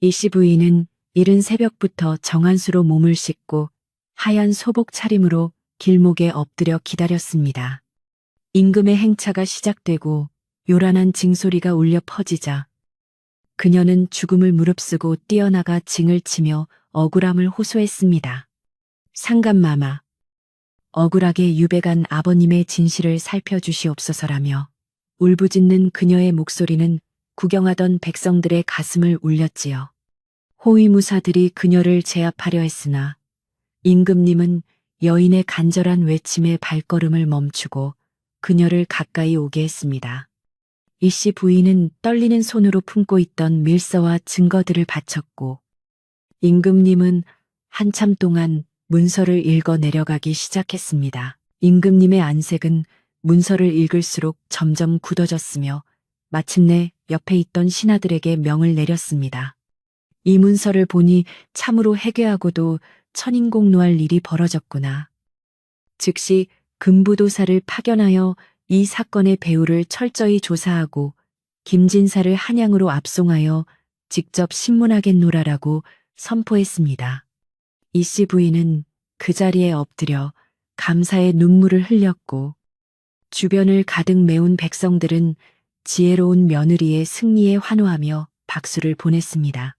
이씨 부인은 이른 새벽부터 정한수로 몸을 씻고 하얀 소복 차림으로 길목에 엎드려 기다렸습니다. 임금의 행차가 시작되고 요란한 징소리가 울려 퍼지자 그녀는 죽음을 무릅쓰고 뛰어나가 징을 치며 억울함을 호소했습니다. 상감마마, 억울하게 유배간 아버님의 진실을 살펴주시옵소서라며 울부짖는 그녀의 목소리는 구경하던 백성들의 가슴을 울렸지요. 호위무사들이 그녀를 제압하려 했으나 임금님은 여인의 간절한 외침에 발걸음을 멈추고 그녀를 가까이 오게 했습니다. 이씨 부인은 떨리는 손으로 품고 있던 밀서와 증거들을 바쳤고 임금님은 한참 동안 문서를 읽어 내려가기 시작했습니다. 임금님의 안색은 문서를 읽을수록 점점 굳어졌으며 마침내 옆에 있던 신하들에게 명을 내렸습니다. 이 문서를 보니 참으로 해괴하고도 천인공노할 일이 벌어졌구나. 즉시 금부도사를 파견하여 이 사건의 배후를 철저히 조사하고 김진사를 한양으로 압송하여 직접 신문하겠노라라고 선포했습니다. 이씨 부인은 그 자리에 엎드려 감사의 눈물을 흘렸고 주변을 가득 메운 백성들은 지혜로운 며느리의 승리에 환호하며 박수를 보냈습니다.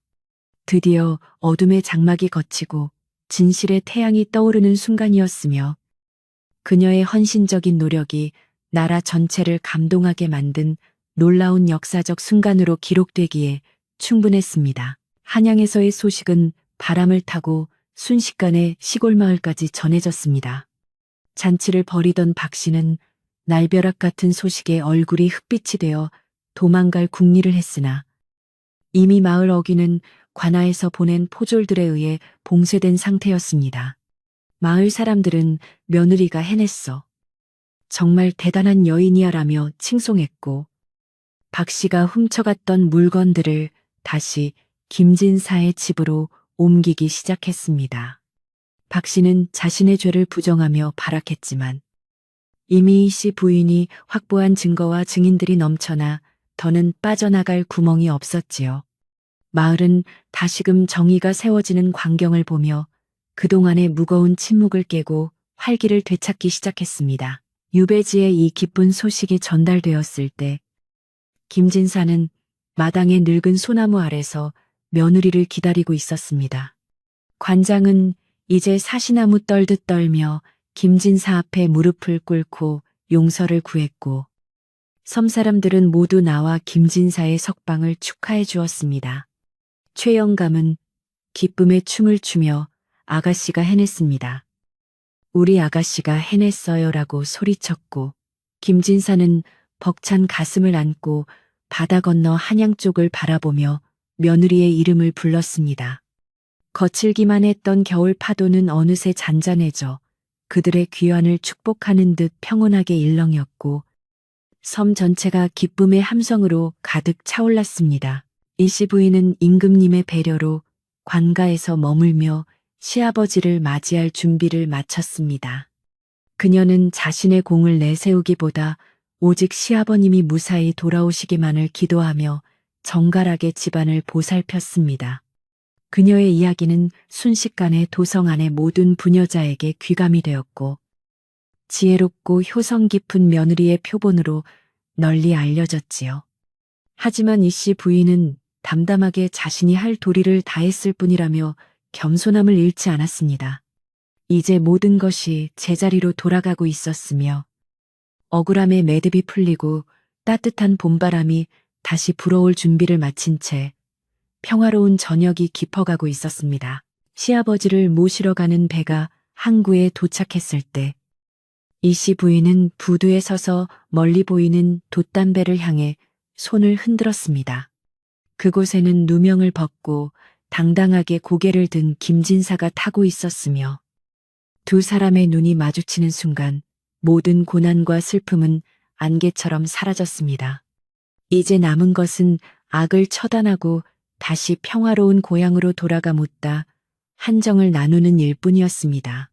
드디어 어둠의 장막이 걷히고 진실의 태양이 떠오르는 순간이었으며 그녀의 헌신적인 노력이 나라 전체를 감동하게 만든 놀라운 역사적 순간으로 기록되기에 충분했습니다. 한양에서의 소식은 바람을 타고 순식간에 시골 마을까지 전해졌습니다. 잔치를 벌이던 박 씨는 날벼락 같은 소식에 얼굴이 흑빛이 되어 도망갈 궁리를 했으나 이미 마을 어귀는 관아에서 보낸 포졸들에 의해 봉쇄된 상태였습니다. 마을 사람들은 며느리가 해냈어. 정말 대단한 여인이야라며 칭송했고 박 씨가 훔쳐갔던 물건들을 다시 김진사의 집으로 옮기기 시작했습니다. 박 씨는 자신의 죄를 부정하며 발악했지만 이미 이 씨 부인이 확보한 증거와 증인들이 넘쳐나 더는 빠져나갈 구멍이 없었지요. 마을은 다시금 정의가 세워지는 광경을 보며 그동안의 무거운 침묵을 깨고 활기를 되찾기 시작했습니다. 유배지에 이 기쁜 소식이 전달되었을 때 김진사는 마당의 늙은 소나무 아래서 며느리를 기다리고 있었습니다. 관장은 이제 사시나무 떨듯 떨며 김진사 앞에 무릎을 꿇고 용서를 구했고 섬사람들은 모두 나와 김진사의 석방을 축하해 주었습니다. 최영감은 기쁨의 춤을 추며 아가씨가 해냈습니다. 우리 아가씨가 해냈어요라고 소리쳤고 김진사는 벅찬 가슴을 안고 바다 건너 한양 쪽을 바라보며 며느리의 이름을 불렀습니다. 거칠기만 했던 겨울 파도는 어느새 잔잔해져 그들의 귀환을 축복하는 듯 평온하게 일렁였고 섬 전체가 기쁨의 함성으로 가득 차올랐습니다. 이씨 부인은 임금님의 배려로 관가에서 머물며 시아버지를 맞이할 준비를 마쳤습니다. 그녀는 자신의 공을 내세우기보다 오직 시아버님이 무사히 돌아오시기만을 기도하며 정갈하게 집안을 보살폈습니다. 그녀의 이야기는 순식간에 도성 안의 모든 부녀자에게 귀감이 되었고 지혜롭고 효성 깊은 며느리의 표본으로 널리 알려졌지요. 하지만 이씨 부인은 담담하게 자신이 할 도리를 다했을 뿐이라며 겸손함을 잃지 않았습니다. 이제 모든 것이 제자리로 돌아가고 있었으며 억울함의 매듭이 풀리고 따뜻한 봄바람이 다시 불어올 준비를 마친 채 평화로운 저녁이 깊어가고 있었습니다. 시아버지를 모시러 가는 배가 항구에 도착했을 때 이씨 부인은 부두에 서서 멀리 보이는 돛담배를 향해 손을 흔들었습니다. 그곳에는 누명을 벗고 당당하게 고개를 든 김진사가 타고 있었으며 두 사람의 눈이 마주치는 순간 모든 고난과 슬픔은 안개처럼 사라졌습니다. 이제 남은 것은 악을 처단하고 다시 평화로운 고향으로 돌아가 묻다 한정을 나누는 일뿐이었습니다.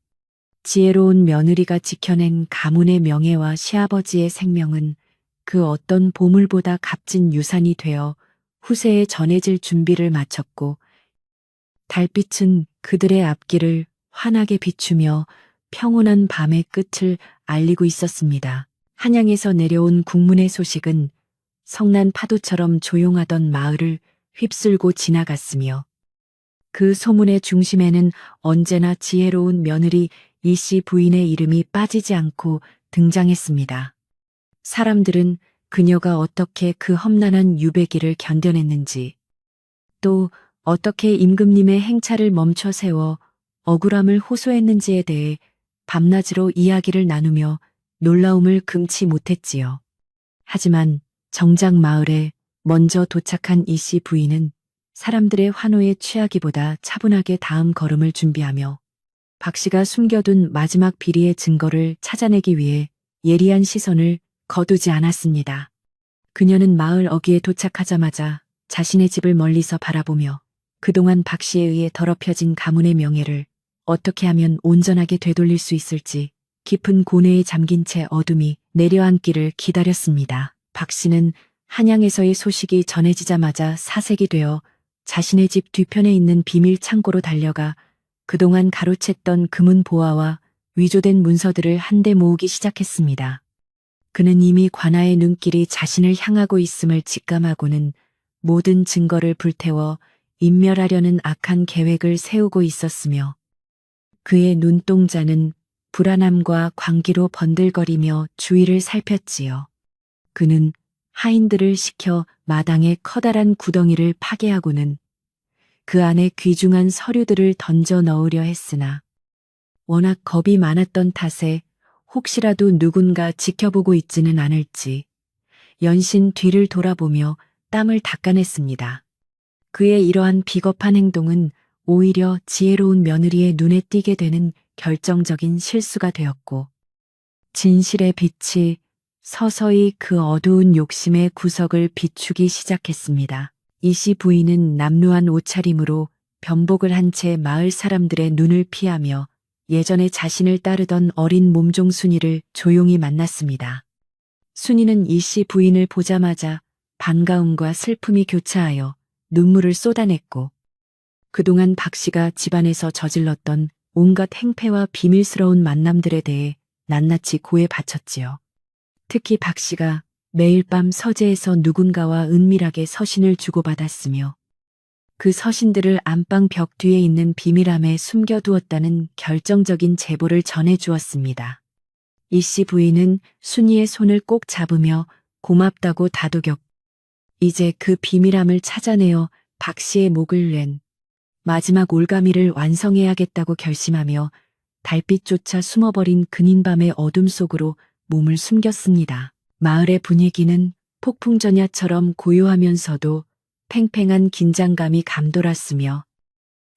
지혜로운 며느리가 지켜낸 가문의 명예와 시아버지의 생명은 그 어떤 보물보다 값진 유산이 되어 후세에 전해질 준비를 마쳤고, 달빛은 그들의 앞길을 환하게 비추며 평온한 밤의 끝을 알리고 있었습니다. 한양에서 내려온 국문의 소식은 성난 파도처럼 조용하던 마을을 휩쓸고 지나갔으며, 그 소문의 중심에는 언제나 지혜로운 며느리 이씨 부인의 이름이 빠지지 않고 등장했습니다. 사람들은 그녀가 어떻게 그 험난한 유배기를 견뎌냈는지, 또 어떻게 임금님의 행차를 멈춰 세워 억울함을 호소했는지에 대해 밤낮으로 이야기를 나누며 놀라움을 금치 못했지요. 하지만 정작 마을에 먼저 도착한 이씨 부인은 사람들의 환호에 취하기보다 차분하게 다음 걸음을 준비하며 박 씨가 숨겨둔 마지막 비리의 증거를 찾아내기 위해 예리한 시선을 거두지 않았습니다. 그녀는 마을 어귀에 도착하자마자 자신의 집을 멀리서 바라보며 그동안 박 씨에 의해 더럽혀진 가문의 명예를 어떻게 하면 온전하게 되돌릴 수 있을지 깊은 고뇌에 잠긴 채 어둠이 내려앉기를 기다렸습니다. 박 씨는 한양에서의 소식이 전해지자마자 사색이 되어 자신의 집 뒤편에 있는 비밀 창고로 달려가 그동안 가로챘던 금은 보화와 위조된 문서들을 한데 모으기 시작했습니다. 그는 이미 관아의 눈길이 자신을 향하고 있음을 직감하고는 모든 증거를 불태워 인멸하려는 악한 계획을 세우고 있었으며, 그의 눈동자는 불안함과 광기로 번들거리며 주위를 살폈지요. 그는 하인들을 시켜 마당의 커다란 구덩이를 파괴하고는 그 안에 귀중한 서류들을 던져 넣으려 했으나 워낙 겁이 많았던 탓에 혹시라도 누군가 지켜보고 있지는 않을지 연신 뒤를 돌아보며 땀을 닦아냈습니다. 그의 이러한 비겁한 행동은 오히려 지혜로운 며느리의 눈에 띄게 되는 결정적인 실수가 되었고, 진실의 빛이 서서히 그 어두운 욕심의 구석을 비추기 시작했습니다. 이씨 부인은 남루한 옷차림으로 변복을 한 채 마을 사람들의 눈을 피하며 예전에 자신을 따르던 어린 몸종 순이를 조용히 만났습니다. 순이는 이씨 부인을 보자마자 반가움과 슬픔이 교차하여 눈물을 쏟아냈고, 그동안 박 씨가 집안에서 저질렀던 온갖 행패와 비밀스러운 만남들에 대해 낱낱이 고해 바쳤지요. 특히 박 씨가 매일 밤 서재에서 누군가와 은밀하게 서신을 주고받았으며 그 서신들을 안방 벽 뒤에 있는 비밀함에 숨겨두었다는 결정적인 제보를 전해주었습니다. 이씨 부인은 순이의 손을 꼭 잡으며 고맙다고 다독였고, 이제 그 비밀함을 찾아내어 박 씨의 목을 낸 마지막 올가미를 완성해야겠다고 결심하며 달빛조차 숨어버린 그닌 밤의 어둠 속으로 몸을 숨겼습니다. 마을의 분위기는 폭풍전야처럼 고요하면서도 팽팽한 긴장감이 감돌았으며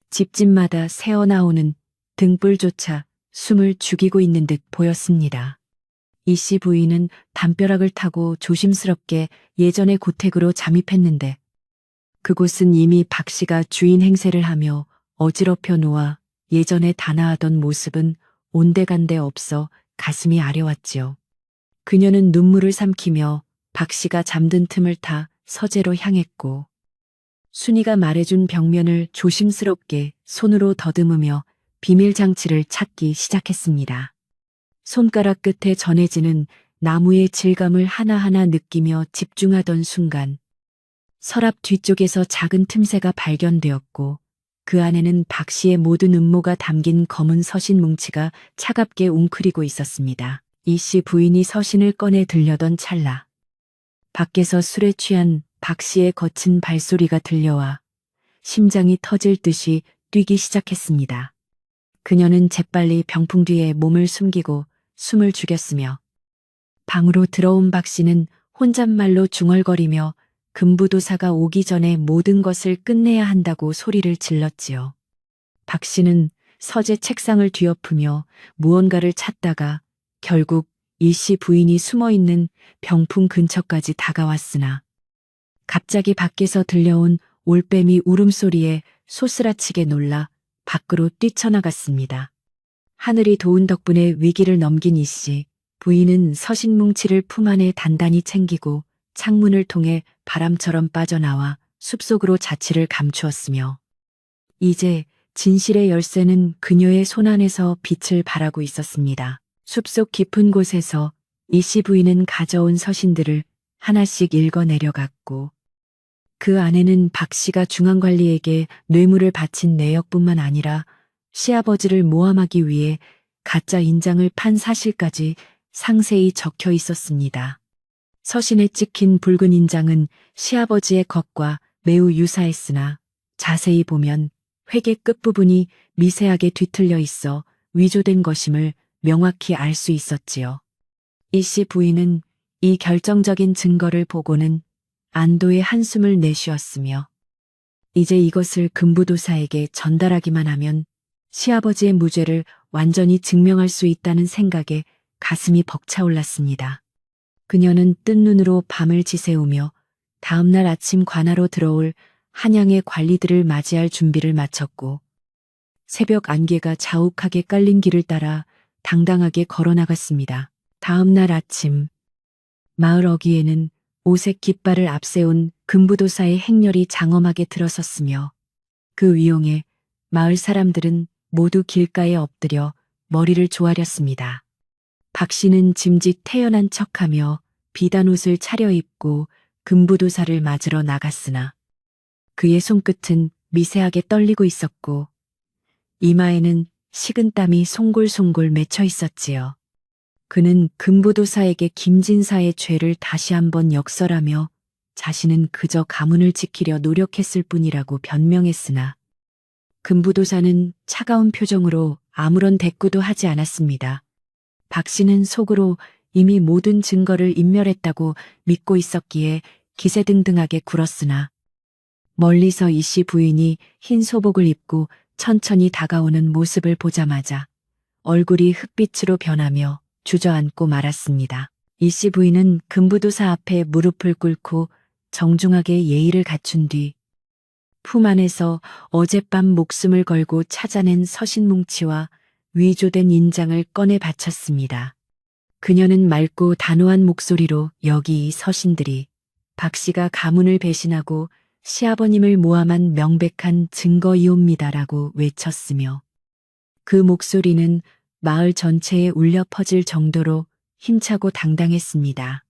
집집마다 새어나오는 등불조차 숨을 죽이고 있는 듯 보였습니다. 이씨 부인은 담벼락을 타고 조심스럽게 예전의 고택으로 잠입했는데, 그곳은 이미 박 씨가 주인 행세를 하며 어지럽혀 놓아 예전에 단아하던 모습은 온데간데 없어 가슴이 아려왔지요. 그녀는 눈물을 삼키며 박 씨가 잠든 틈을 타 서재로 향했고, 순이가 말해준 벽면을 조심스럽게 손으로 더듬으며 비밀 장치를 찾기 시작했습니다. 손가락 끝에 전해지는 나무의 질감을 하나하나 느끼며 집중하던 순간, 서랍 뒤쪽에서 작은 틈새가 발견되었고, 그 안에는 박 씨의 모든 음모가 담긴 검은 서신 뭉치가 차갑게 웅크리고 있었습니다. 이씨 부인이 서신을 꺼내 들려던 찰나, 밖에서 술에 취한 박 씨의 거친 발소리가 들려와 심장이 터질 듯이 뛰기 시작했습니다. 그녀는 재빨리 병풍 뒤에 몸을 숨기고 숨을 죽였으며, 방으로 들어온 박 씨는 혼잣말로 중얼거리며 금부도사가 오기 전에 모든 것을 끝내야 한다고 소리를 질렀지요. 박 씨는 서재 책상을 뒤엎으며 무언가를 찾다가 결국 이씨 부인이 숨어있는 병풍 근처까지 다가왔으나 갑자기 밖에서 들려온 올빼미 울음소리에 소스라치게 놀라 밖으로 뛰쳐나갔습니다. 하늘이 도운 덕분에 위기를 넘긴 이 씨, 부인은 서신뭉치를 품 안에 단단히 챙기고 창문을 통해 바람처럼 빠져나와 숲속으로 자취를 감추었으며 이제 진실의 열쇠는 그녀의 손안에서 빛을 발하고 있었습니다. 숲속 깊은 곳에서 이 씨 부인은 가져온 서신들을 하나씩 읽어 내려갔고 그 안에는 박 씨가 중앙관리에게 뇌물을 바친 내역뿐만 아니라 시아버지를 모함하기 위해 가짜 인장을 판 사실까지 상세히 적혀 있었습니다. 서신에 찍힌 붉은 인장은 시아버지의 것과 매우 유사했으나 자세히 보면 회계 끝부분이 미세하게 뒤틀려 있어 위조된 것임을 명확히 알 수 있었지요. 이 씨 부인은 이 결정적인 증거를 보고는 안도의 한숨을 내쉬었으며 이제 이것을 금부도사에게 전달하기만 하면 시아버지의 무죄를 완전히 증명할 수 있다는 생각에 가슴이 벅차올랐습니다. 그녀는 뜬 눈으로 밤을 지새우며 다음날 아침 관하로 들어올 한양의 관리들을 맞이할 준비를 마쳤고 새벽 안개가 자욱하게 깔린 길을 따라 당당하게 걸어나갔습니다. 다음날 아침 마을 어귀에는 오색 깃발을 앞세운 금부도사의 행렬이 장엄하게 들어섰으며 그 위용에 마을 사람들은 모두 길가에 엎드려 머리를 조아렸습니다. 박 씨는 짐짓 태연한 척하며 비단 옷을 차려입고 금부도사를 맞으러 나갔으나 그의 손끝은 미세하게 떨리고 있었고 이마에는 식은땀이 송골송골 맺혀 있었지요. 그는 금부도사에게 김진사의 죄를 다시 한번 역설하며 자신은 그저 가문을 지키려 노력했을 뿐이라고 변명했으나 금부도사는 차가운 표정으로 아무런 대꾸도 하지 않았습니다. 박 씨는 속으로 이미 모든 증거를 인멸했다고 믿고 있었기에 기세등등하게 굴었으나 멀리서 이 씨 부인이 흰 소복을 입고 천천히 다가오는 모습을 보자마자 얼굴이 흑빛으로 변하며 주저앉고 말았습니다. 이 씨 부인은 금부도사 앞에 무릎을 꿇고 정중하게 예의를 갖춘 뒤 품 안에서 어젯밤 목숨을 걸고 찾아낸 서신뭉치와 위조된 인장을 꺼내 바쳤습니다. 그녀는 맑고 단호한 목소리로 여기 이 서신들이 박 씨가 가문을 배신하고 시아버님을 모함한 명백한 증거이옵니다라고 외쳤으며 그 목소리는 마을 전체에 울려 퍼질 정도로 힘차고 당당했습니다.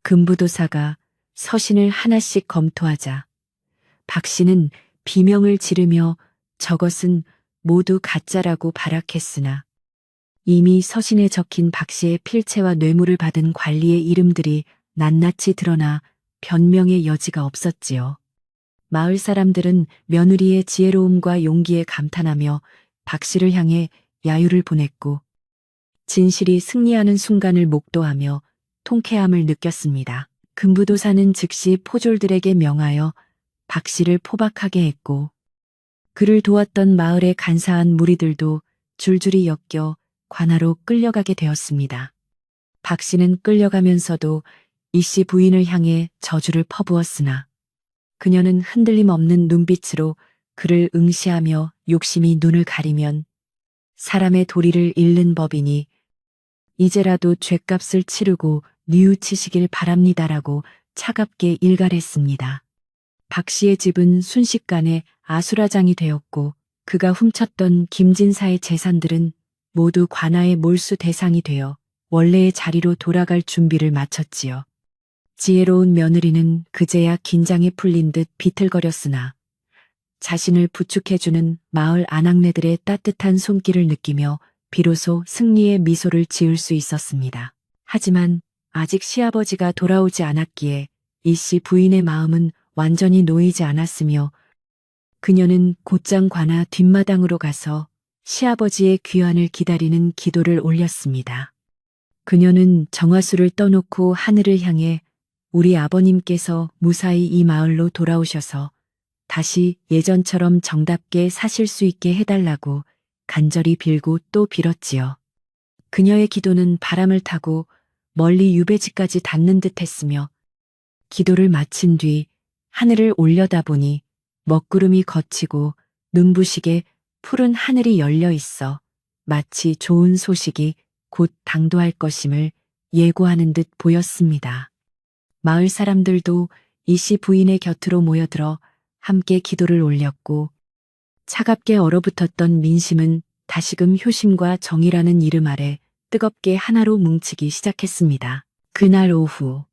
금부도사가 서신을 하나씩 검토하자 박 씨는 비명을 지르며 저것은 모두 가짜라고 발악했으나 이미 서신에 적힌 박 씨의 필체와 뇌물을 받은 관리의 이름들이 낱낱이 드러나 변명의 여지가 없었지요. 마을 사람들은 며느리의 지혜로움과 용기에 감탄하며 박 씨를 향해 야유를 보냈고 진실이 승리하는 순간을 목도하며 통쾌함을 느꼈습니다. 금부도사는 즉시 포졸들에게 명하여 박 씨를 포박하게 했고 그를 도왔던 마을의 간사한 무리들도 줄줄이 엮여 관하로 끌려가게 되었습니다. 박 씨는 끌려가면서도 이 씨 부인을 향해 저주를 퍼부었으나 그녀는 흔들림 없는 눈빛으로 그를 응시하며 욕심이 눈을 가리면 사람의 도리를 잃는 법이니 이제라도 죗값을 치르고 뉘우치시길 바랍니다라고 차갑게 일갈했습니다. 박 씨의 집은 순식간에 아수라장이 되었고 그가 훔쳤던 김진사의 재산들은 모두 관아의 몰수 대상이 되어 원래의 자리로 돌아갈 준비를 마쳤지요. 지혜로운 며느리는 그제야 긴장이 풀린 듯 비틀거렸으나 자신을 부축해주는 마을 아낙네들의 따뜻한 손길을 느끼며 비로소 승리의 미소를 지을 수 있었습니다. 하지만 아직 시아버지가 돌아오지 않았기에 이 씨 부인의 마음은 완전히 놓이지 않았으며 그녀는 곧장 관아 뒷마당으로 가서 시아버지의 귀환을 기다리는 기도를 올렸습니다. 그녀는 정화수를 떠놓고 하늘을 향해 우리 아버님께서 무사히 이 마을로 돌아오셔서 다시 예전처럼 정답게 사실 수 있게 해달라고 간절히 빌고 또 빌었지요. 그녀의 기도는 바람을 타고 멀리 유배지까지 닿는 듯 했으며 기도를 마친 뒤 하늘을 올려다보니 먹구름이 걷히고 눈부시게 푸른 하늘이 열려 있어 마치 좋은 소식이 곧 당도할 것임을 예고하는 듯 보였습니다. 마을 사람들도 이 씨 부인의 곁으로 모여들어 함께 기도를 올렸고 차갑게 얼어붙었던 민심은 다시금 효심과 정의라는 이름 아래 뜨겁게 하나로 뭉치기 시작했습니다. 그날 오후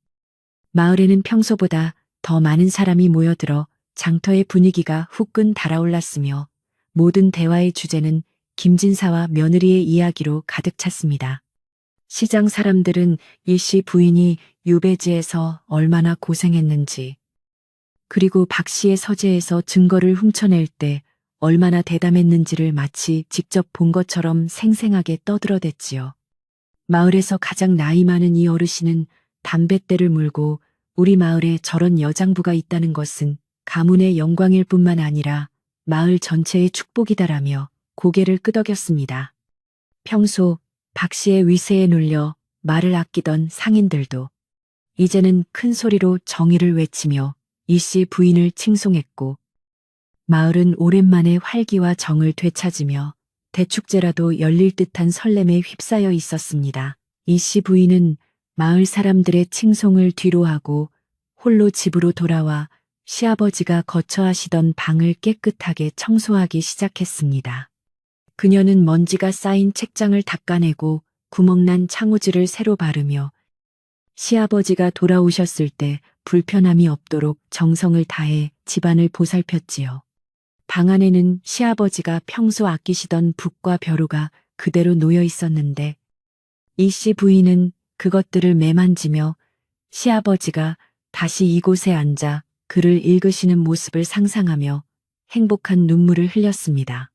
마을에는 평소보다 더 많은 사람이 모여들어 장터의 분위기가 후끈 달아올랐으며 모든 대화의 주제는 김진사와 며느리의 이야기로 가득 찼습니다. 시장 사람들은 이 씨 부인이 유배지에서 얼마나 고생했는지, 그리고 박 씨의 서재에서 증거를 훔쳐낼 때 얼마나 대담했는지를 마치 직접 본 것처럼 생생하게 떠들어댔지요. 마을에서 가장 나이 많은 이 어르신은 담뱃대를 물고 우리 마을에 저런 여장부가 있다는 것은 가문의 영광일 뿐만 아니라 마을 전체의 축복이다라며 고개를 끄덕였습니다. 평소 박 씨의 위세에 눌려 말을 아끼던 상인들도 이제는 큰 소리로 정의를 외치며 이 씨 부인을 칭송했고 마을은 오랜만에 활기와 정을 되찾으며 대축제라도 열릴 듯한 설렘에 휩싸여 있었습니다. 이 씨 부인은 마을 사람들의 칭송을 뒤로하고 홀로 집으로 돌아와 시아버지가 거처하시던 방을 깨끗하게 청소하기 시작했습니다. 그녀는 먼지가 쌓인 책장을 닦아내고 구멍난 창호지를 새로 바르며 시아버지가 돌아오셨을 때 불편함이 없도록 정성을 다해 집안을 보살폈지요. 방 안에는 시아버지가 평소 아끼시던 붓과 벼루가 그대로 놓여 있었는데 이 씨 부인은 그것들을 매만지며 시아버지가 다시 이곳에 앉아 글을 읽으시는 모습을 상상하며 행복한 눈물을 흘렸습니다.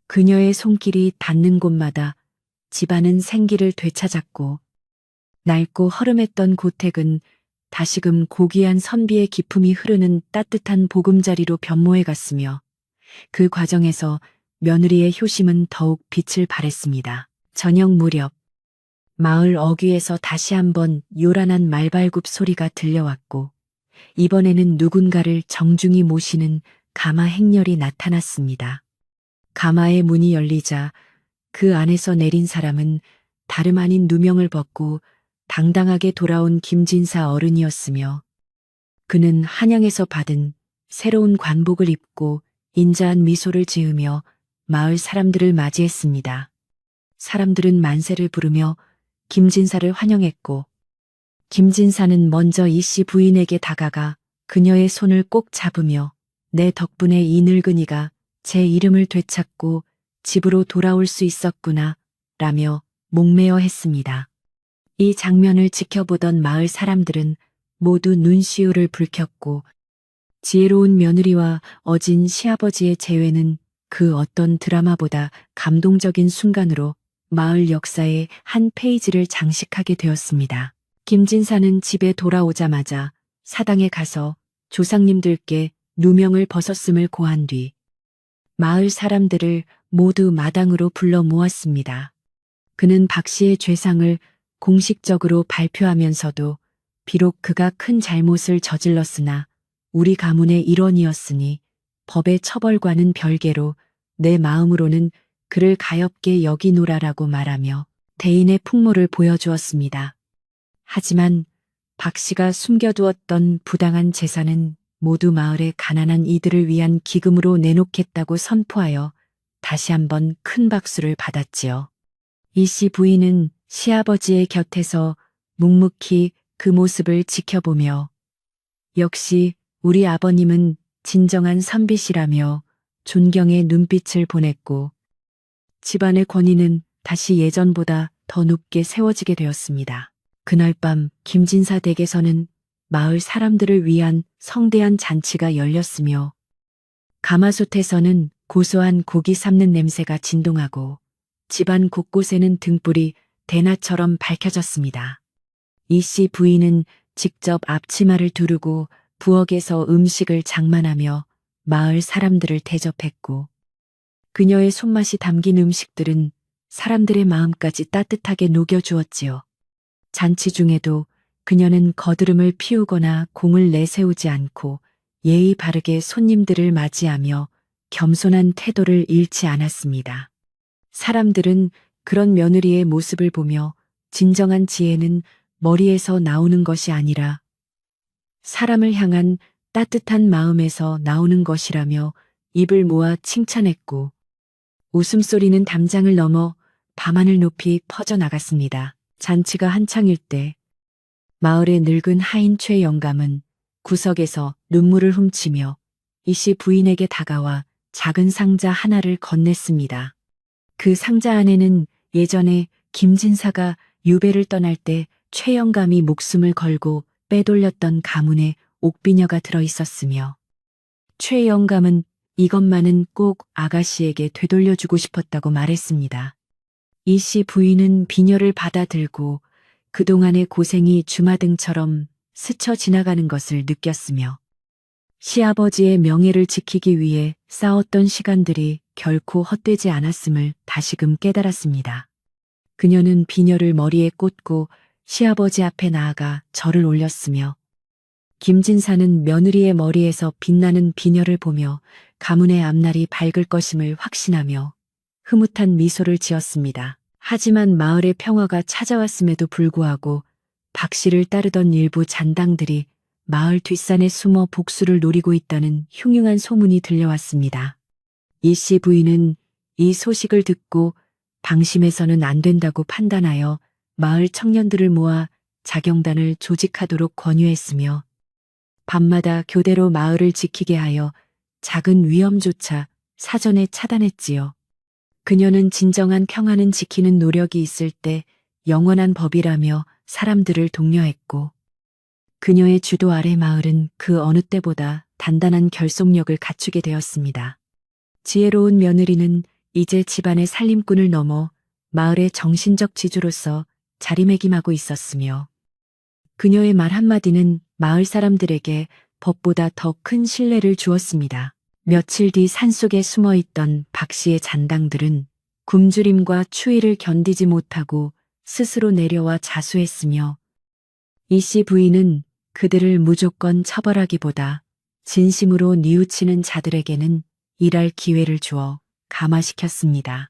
그녀의 손길이 닿는 곳마다 집안은 생기를 되찾았고 낡고 허름했던 고택은 다시금 고귀한 선비의 기품이 흐르는 따뜻한 보금자리로 변모해 갔으며 그 과정에서 며느리의 효심은 더욱 빛을 발했습니다. 저녁 무렵 마을 어귀에서 다시 한번 요란한 말발굽 소리가 들려왔고 이번에는 누군가를 정중히 모시는 가마 행렬이 나타났습니다. 가마의 문이 열리자 그 안에서 내린 사람은 다름 아닌 누명을 벗고 당당하게 돌아온 김진사 어른이었으며 그는 한양에서 받은 새로운 관복을 입고 인자한 미소를 지으며 마을 사람들을 맞이했습니다. 사람들은 만세를 부르며 김진사를 환영했고 김진사는 먼저 이 씨 부인에게 다가가 그녀의 손을 꼭 잡으며 내 덕분에 이 늙은이가 제 이름을 되찾고 집으로 돌아올 수 있었구나 라며 목매어 했습니다. 이 장면을 지켜보던 마을 사람들은 모두 눈시울을 붉혔고 지혜로운 며느리와 어진 시아버지의 재회는 그 어떤 드라마보다 감동적인 순간으로 마을 역사의 한 페이지를 장식하게 되었습니다. 김진사는 집에 돌아오자마자 사당에 가서 조상님들께 누명을 벗었음을 고한 뒤 마을 사람들을 모두 마당으로 불러 모았습니다. 그는 박 씨의 죄상을 공식적으로 발표하면서도 비록 그가 큰 잘못을 저질렀으나 우리 가문의 일원이었으니 법의 처벌과는 별개로 내 마음으로는 그를 가엾게 여기노라라고 말하며 대인의 풍모를 보여주었습니다. 하지만 박 씨가 숨겨두었던 부당한 재산은 모두 마을의 가난한 이들을 위한 기금으로 내놓겠다고 선포하여 다시 한번 큰 박수를 받았지요. 이 씨 부인은 시아버지의 곁에서 묵묵히 그 모습을 지켜보며 역시 우리 아버님은 진정한 선비시라며 존경의 눈빛을 보냈고 집안의 권위는 다시 예전보다 더 높게 세워지게 되었습니다. 그날 밤 김진사 댁에서는 마을 사람들을 위한 성대한 잔치가 열렸으며 가마솥에서는 고소한 고기 삶는 냄새가 진동하고 집안 곳곳에는 등불이 대낮처럼 밝혀졌습니다. 이 씨 부인은 직접 앞치마를 두르고 부엌에서 음식을 장만하며 마을 사람들을 대접했고 그녀의 손맛이 담긴 음식들은 사람들의 마음까지 따뜻하게 녹여주었지요. 잔치 중에도 그녀는 거드름을 피우거나 공을 내세우지 않고 예의 바르게 손님들을 맞이하며 겸손한 태도를 잃지 않았습니다. 사람들은 그런 며느리의 모습을 보며 진정한 지혜는 머리에서 나오는 것이 아니라 사람을 향한 따뜻한 마음에서 나오는 것이라며 입을 모아 칭찬했고, 웃음소리는 담장을 넘어 밤하늘 높이 퍼져나갔습니다. 잔치가 한창일 때 마을의 늙은 하인 최 영감은 구석에서 눈물을 훔치며 이씨 부인에게 다가와 작은 상자 하나를 건넸습니다. 그 상자 안에는 예전에 김진사가 유배를 떠날 때 최 영감이 목숨을 걸고 빼돌렸던 가문의 옥비녀가 들어 있었으며, 최 영감은 이것만은 꼭 아가씨에게 되돌려주고 싶었다고 말했습니다. 이씨 부인은 비녀를 받아들고 그동안의 고생이 주마등처럼 스쳐 지나가는 것을 느꼈으며, 시아버지의 명예를 지키기 위해 싸웠던 시간들이 결코 헛되지 않았음을 다시금 깨달았습니다. 그녀는 비녀를 머리에 꽂고 시아버지 앞에 나아가 절을 올렸으며, 김진사는 며느리의 머리에서 빛나는 비녀를 보며 가문의 앞날이 밝을 것임을 확신하며 흐뭇한 미소를 지었습니다. 하지만 마을의 평화가 찾아왔음에도 불구하고 박 씨를 따르던 일부 잔당들이 마을 뒷산에 숨어 복수를 노리고 있다는 흉흉한 소문이 들려왔습니다. 이 씨 부인은 이 소식을 듣고 방심해서는 안 된다고 판단하여 마을 청년들을 모아 자경단을 조직하도록 권유했으며, 밤마다 교대로 마을을 지키게 하여 작은 위험조차 사전에 차단했지요. 그녀는 진정한 평화는 지키는 노력이 있을 때 영원한 법이라며 사람들을 독려했고, 그녀의 주도 아래 마을은 그 어느 때보다 단단한 결속력을 갖추게 되었습니다. 지혜로운 며느리는 이제 집안의 살림꾼을 넘어 마을의 정신적 지주로서 자리매김하고 있었으며, 그녀의 말 한마디는 마을 사람들에게 법보다 더 큰 신뢰를 주었습니다. 며칠 뒤 산속에 숨어있던 박 씨의 잔당들은 굶주림과 추위를 견디지 못하고 스스로 내려와 자수했으며, 이 씨 부인은 그들을 무조건 처벌하기보다 진심으로 뉘우치는 자들에게는 일할 기회를 주어 감화시켰습니다.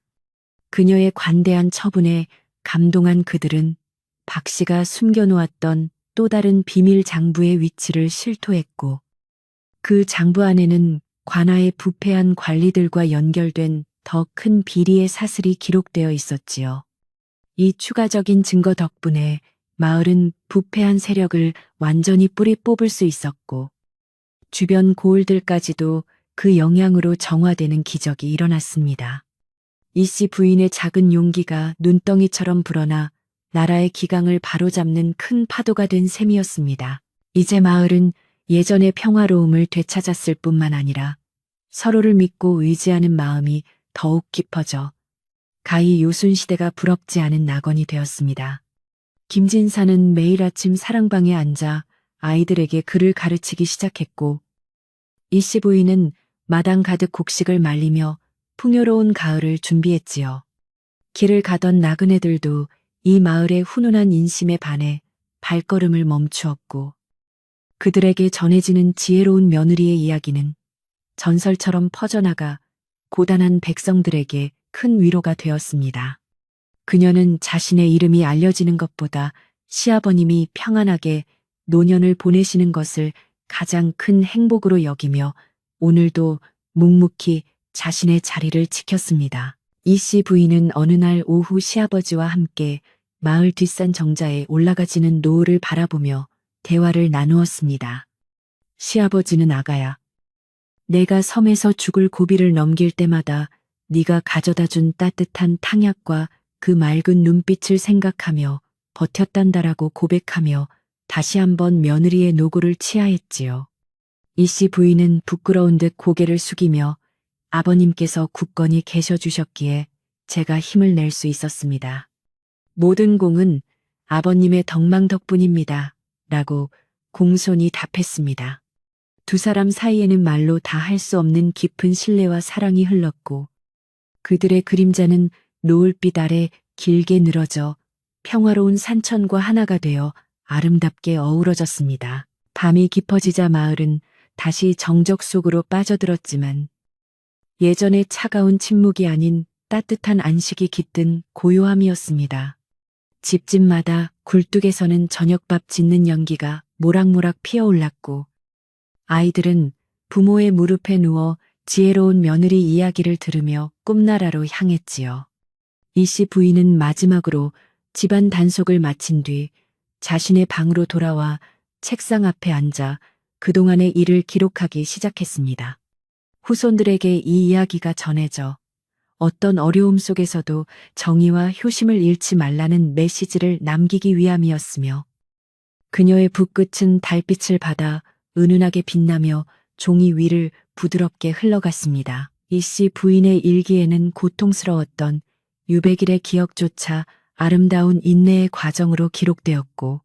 그녀의 관대한 처분에 감동한 그들은 박 씨가 숨겨놓았던 또 다른 비밀 장부의 위치를 실토했고, 그 장부 안에는 관아의 부패한 관리들과 연결된 더 큰 비리의 사슬이 기록되어 있었지요. 이 추가적인 증거 덕분에 마을은 부패한 세력을 완전히 뿌리 뽑을 수 있었고, 주변 고을들까지도 그 영향으로 정화되는 기적이 일어났습니다. 이 씨 부인의 작은 용기가 눈덩이처럼 불어나 나라의 기강을 바로잡는 큰 파도가 된 셈이었습니다. 이제 마을은 예전의 평화로움을 되찾았을 뿐만 아니라 서로를 믿고 의지하는 마음이 더욱 깊어져 가히 요순시대가 부럽지 않은 낙원이 되었습니다. 김진사는 매일 아침 사랑방에 앉아 아이들에게 글을 가르치기 시작했고, 이 씨 부인은 마당 가득 곡식을 말리며 풍요로운 가을을 준비했지요. 길을 가던 나그네들도 이 마을의 훈훈한 인심에 반해 발걸음을 멈추었고, 그들에게 전해지는 지혜로운 며느리의 이야기는 전설처럼 퍼져나가 고단한 백성들에게 큰 위로가 되었습니다. 그녀는 자신의 이름이 알려지는 것보다 시아버님이 평안하게 노년을 보내시는 것을 가장 큰 행복으로 여기며 오늘도 묵묵히 자신의 자리를 지켰습니다. 이 씨 부인은 어느 날 오후 시아버지와 함께 마을 뒷산 정자에 올라가지는 노을을 바라보며 대화를 나누었습니다. 시아버지는 아가야, 내가 섬에서 죽을 고비를 넘길 때마다 네가 가져다 준 따뜻한 탕약과 그 맑은 눈빛을 생각하며 버텼단다라고 고백하며 다시 한번 며느리의 노고를 치하했지요. 이 씨 부인은 부끄러운 듯 고개를 숙이며 아버님께서 굳건히 계셔주셨기에 제가 힘을 낼 수 있었습니다. 모든 공은 아버님의 덕망 덕분입니다. 라고 공손히 답했습니다. 두 사람 사이에는 말로 다 할 수 없는 깊은 신뢰와 사랑이 흘렀고, 그들의 그림자는 노을빛 아래 길게 늘어져 평화로운 산천과 하나가 되어 아름답게 어우러졌습니다. 밤이 깊어지자 마을은 다시 정적 속으로 빠져들었지만 예전의 차가운 침묵이 아닌 따뜻한 안식이 깃든 고요함이었습니다. 집집마다 굴뚝에서는 저녁밥 짓는 연기가 모락모락 피어올랐고 아이들은 부모의 무릎에 누워 지혜로운 며느리 이야기를 들으며 꿈나라로 향했지요. 이씨 부인은 마지막으로 집안 단속을 마친 뒤 자신의 방으로 돌아와 책상 앞에 앉아 그동안의 일을 기록하기 시작했습니다. 후손들에게 이 이야기가 전해져 어떤 어려움 속에서도 정의와 효심을 잃지 말라는 메시지를 남기기 위함이었으며 그녀의 붓끝은 달빛을 받아 은은하게 빛나며 종이 위를 부드럽게 흘러갔습니다. 이씨 부인의 일기에는 고통스러웠던 유백일의 기억조차 아름다운 인내의 과정으로 기록되었고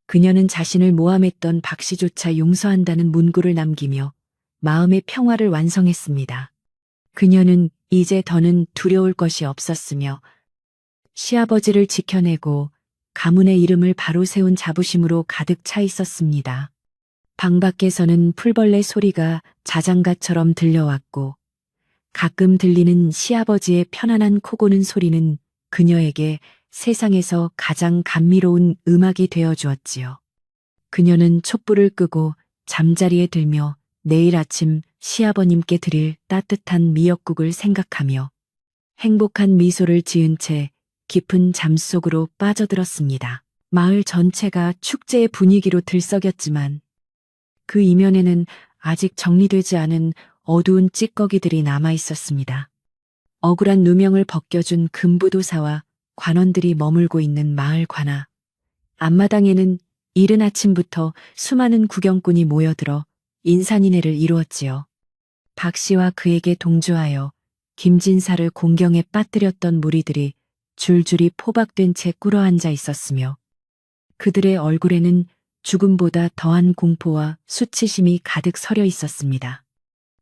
그녀는 자신을 모함했던 박씨조차 용서한다는 문구를 남기며 마음의 평화를 완성했습니다. 그녀는 이제 더는 두려울 것이 없었으며 시아버지를 지켜내고 가문의 이름을 바로 세운 자부심으로 가득 차 있었습니다. 방 밖에서는 풀벌레 소리가 자장가처럼 들려왔고 가끔 들리는 시아버지의 편안한 코 고는 소리는 그녀에게 세상에서 가장 감미로운 음악이 되어 주었지요. 그녀는 촛불을 끄고 잠자리에 들며 내일 아침 시아버님께 드릴 따뜻한 미역국을 생각하며 행복한 미소를 지은 채 깊은 잠 속으로 빠져들었습니다. 마을 전체가 축제의 분위기로 들썩였지만 그 이면에는 아직 정리되지 않은 어두운 찌꺼기들이 남아 있었습니다. 억울한 누명을 벗겨준 금부도사와 관원들이 머물고 있는 마을 관아. 앞마당에는 이른 아침부터 수많은 구경꾼이 모여들어 인산인해를 이루었지요. 박 씨와 그에게 동조하여 김진사를 공경에 빠뜨렸던 무리들이 줄줄이 포박된 채 꿇어앉아 있었으며 그들의 얼굴에는 죽음보다 더한 공포와 수치심이 가득 서려 있었습니다.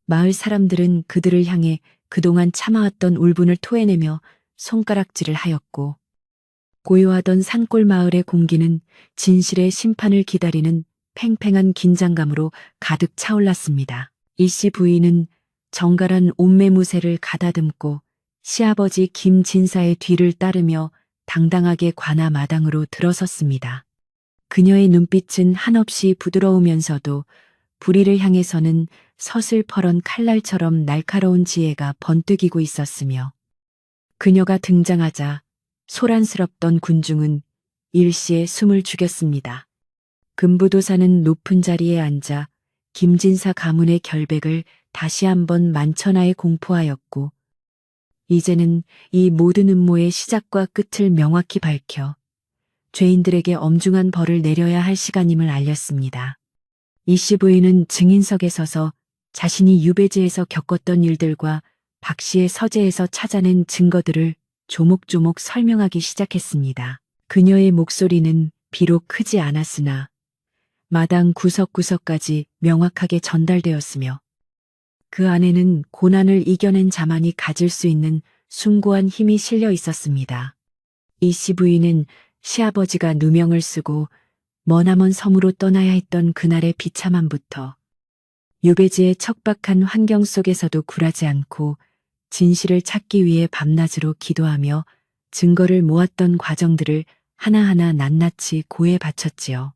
마을 사람들은 그들을 향해 그동안 참아왔던 울분을 토해내며 손가락질을 하였고 고요하던 산골 마을의 공기는 진실의 심판을 기다리는 팽팽한 긴장감으로 가득 차올랐습니다. 이씨 부인은 정갈한 옷매무새를 가다듬고 시아버지 김진사의 뒤를 따르며 당당하게 관아 마당으로 들어섰습니다. 그녀의 눈빛은 한없이 부드러우면서도 불의를 향해서는 서슬퍼런 칼날처럼 날카로운 지혜가 번뜩이고 있었으며 그녀가 등장하자 소란스럽던 군중은 일시에 숨을 죽였습니다. 금부도사는 높은 자리에 앉아 김진사 가문의 결백을 다시 한번 만천하에 공포하였고 이제는 이 모든 음모의 시작과 끝을 명확히 밝혀 죄인들에게 엄중한 벌을 내려야 할 시간임을 알렸습니다. 이씨 부인은 증인석에 서서 자신이 유배지에서 겪었던 일들과 박 씨의 서재에서 찾아낸 증거들을 조목조목 설명하기 시작했습니다. 그녀의 목소리는 비록 크지 않았으나 마당 구석구석까지 명확하게 전달되었으며 그 안에는 고난을 이겨낸 자만이 가질 수 있는 숭고한 힘이 실려 있었습니다. 이씨 부인은 시아버지가 누명을 쓰고 머나먼 섬으로 떠나야 했던 그날의 비참함부터 유배지의 척박한 환경 속에서도 굴하지 않고 진실을 찾기 위해 밤낮으로 기도하며 증거를 모았던 과정들을 하나하나 낱낱이 고해 바쳤지요.